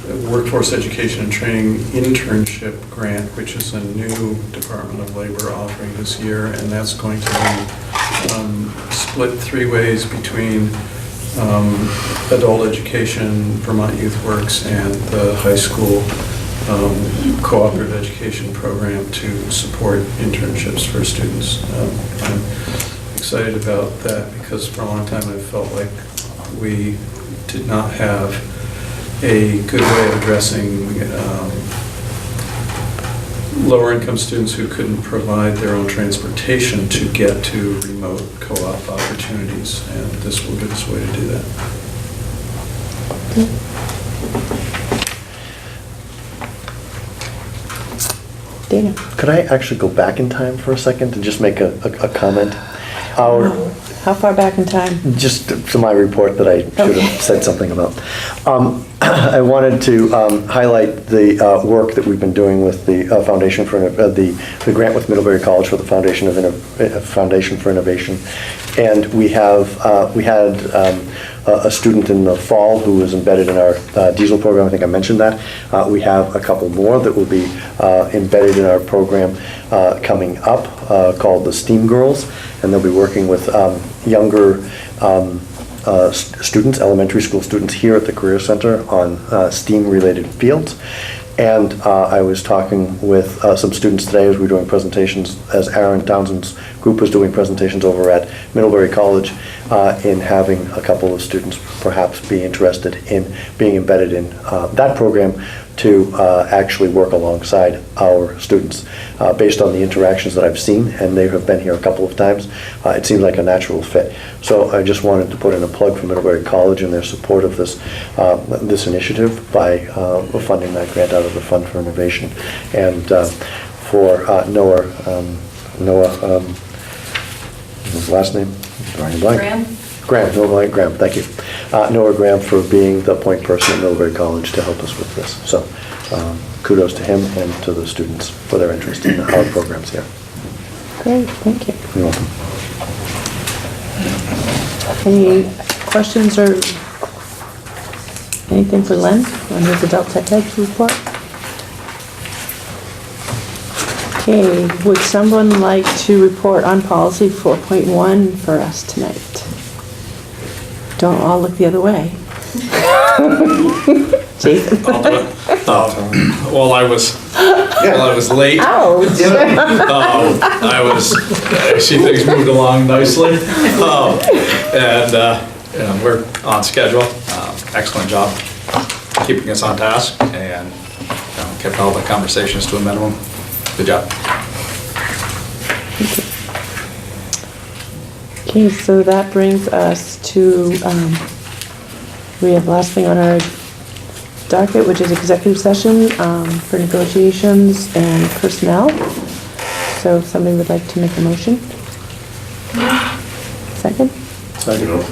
[SPEAKER 12] a workforce education and training internship grant, which is a new Department of Labor offering this year, and that's going to be split 3 ways between adult education, Vermont Youth Works, and the high school cooperative education program to support internships for students. I'm excited about that, because for a long time I felt like we did not have a good way of addressing lower income students who couldn't provide their own transportation to get to remote co-op opportunities, and this will give us a way to do that.
[SPEAKER 1] Dana.
[SPEAKER 6] Could I actually go back in time for a second to just make a comment?
[SPEAKER 1] How far back in time?
[SPEAKER 6] Just to my report that I should have said something about. I wanted to highlight the work that we've been doing with the Foundation for the grant with Middlebury College for the Foundation for Innovation, and we had a student in the fall who was embedded in our diesel program. I think I mentioned that. We have a couple more that will be embedded in our program coming up called the STEAM Girls, and they'll be working with younger students, elementary school students here at the Career Center on STEAM-related fields. And I was talking with some students today as we were doing presentations, as Aaron Townsend's group was doing presentations over at Middlebury College, in having a couple of students perhaps be interested in being embedded in that program to actually work alongside our students. Based on the interactions that I've seen, and they have been here a couple of times, it seems like a natural fit. So I just wanted to put in a plug for Middlebury College and their support of this this initiative by funding that grant out of the Fund for Innovation. And for Noah, his last name? Drawing a blank. Noah Graham, thank you. Noah Graham for being the point person at Middlebury College to help us with this. So kudos to him and to the students for their interest in our programs here.
[SPEAKER 1] Great, thank you.
[SPEAKER 6] You're welcome.
[SPEAKER 1] Any questions or anything for Len on his adult tech ed report? Okay, would someone like to report on policy 4.1 for us tonight? Don't all look the other way. Jason?
[SPEAKER 8] While I was late,
[SPEAKER 1] Ouch.
[SPEAKER 8] I see things moved along nicely. We're on schedule. Excellent job keeping us on task and kept all the conversations to a minimum. Good job.
[SPEAKER 1] Okay, so that brings us to, we have the last thing on our docket, which is executive session for negotiations and personnel. So if somebody would like to make a motion? Second?
[SPEAKER 3] Second.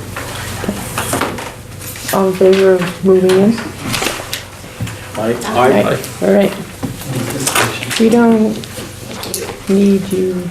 [SPEAKER 1] All in favor of moving in?
[SPEAKER 3] Aye.
[SPEAKER 1] All right. We don't need you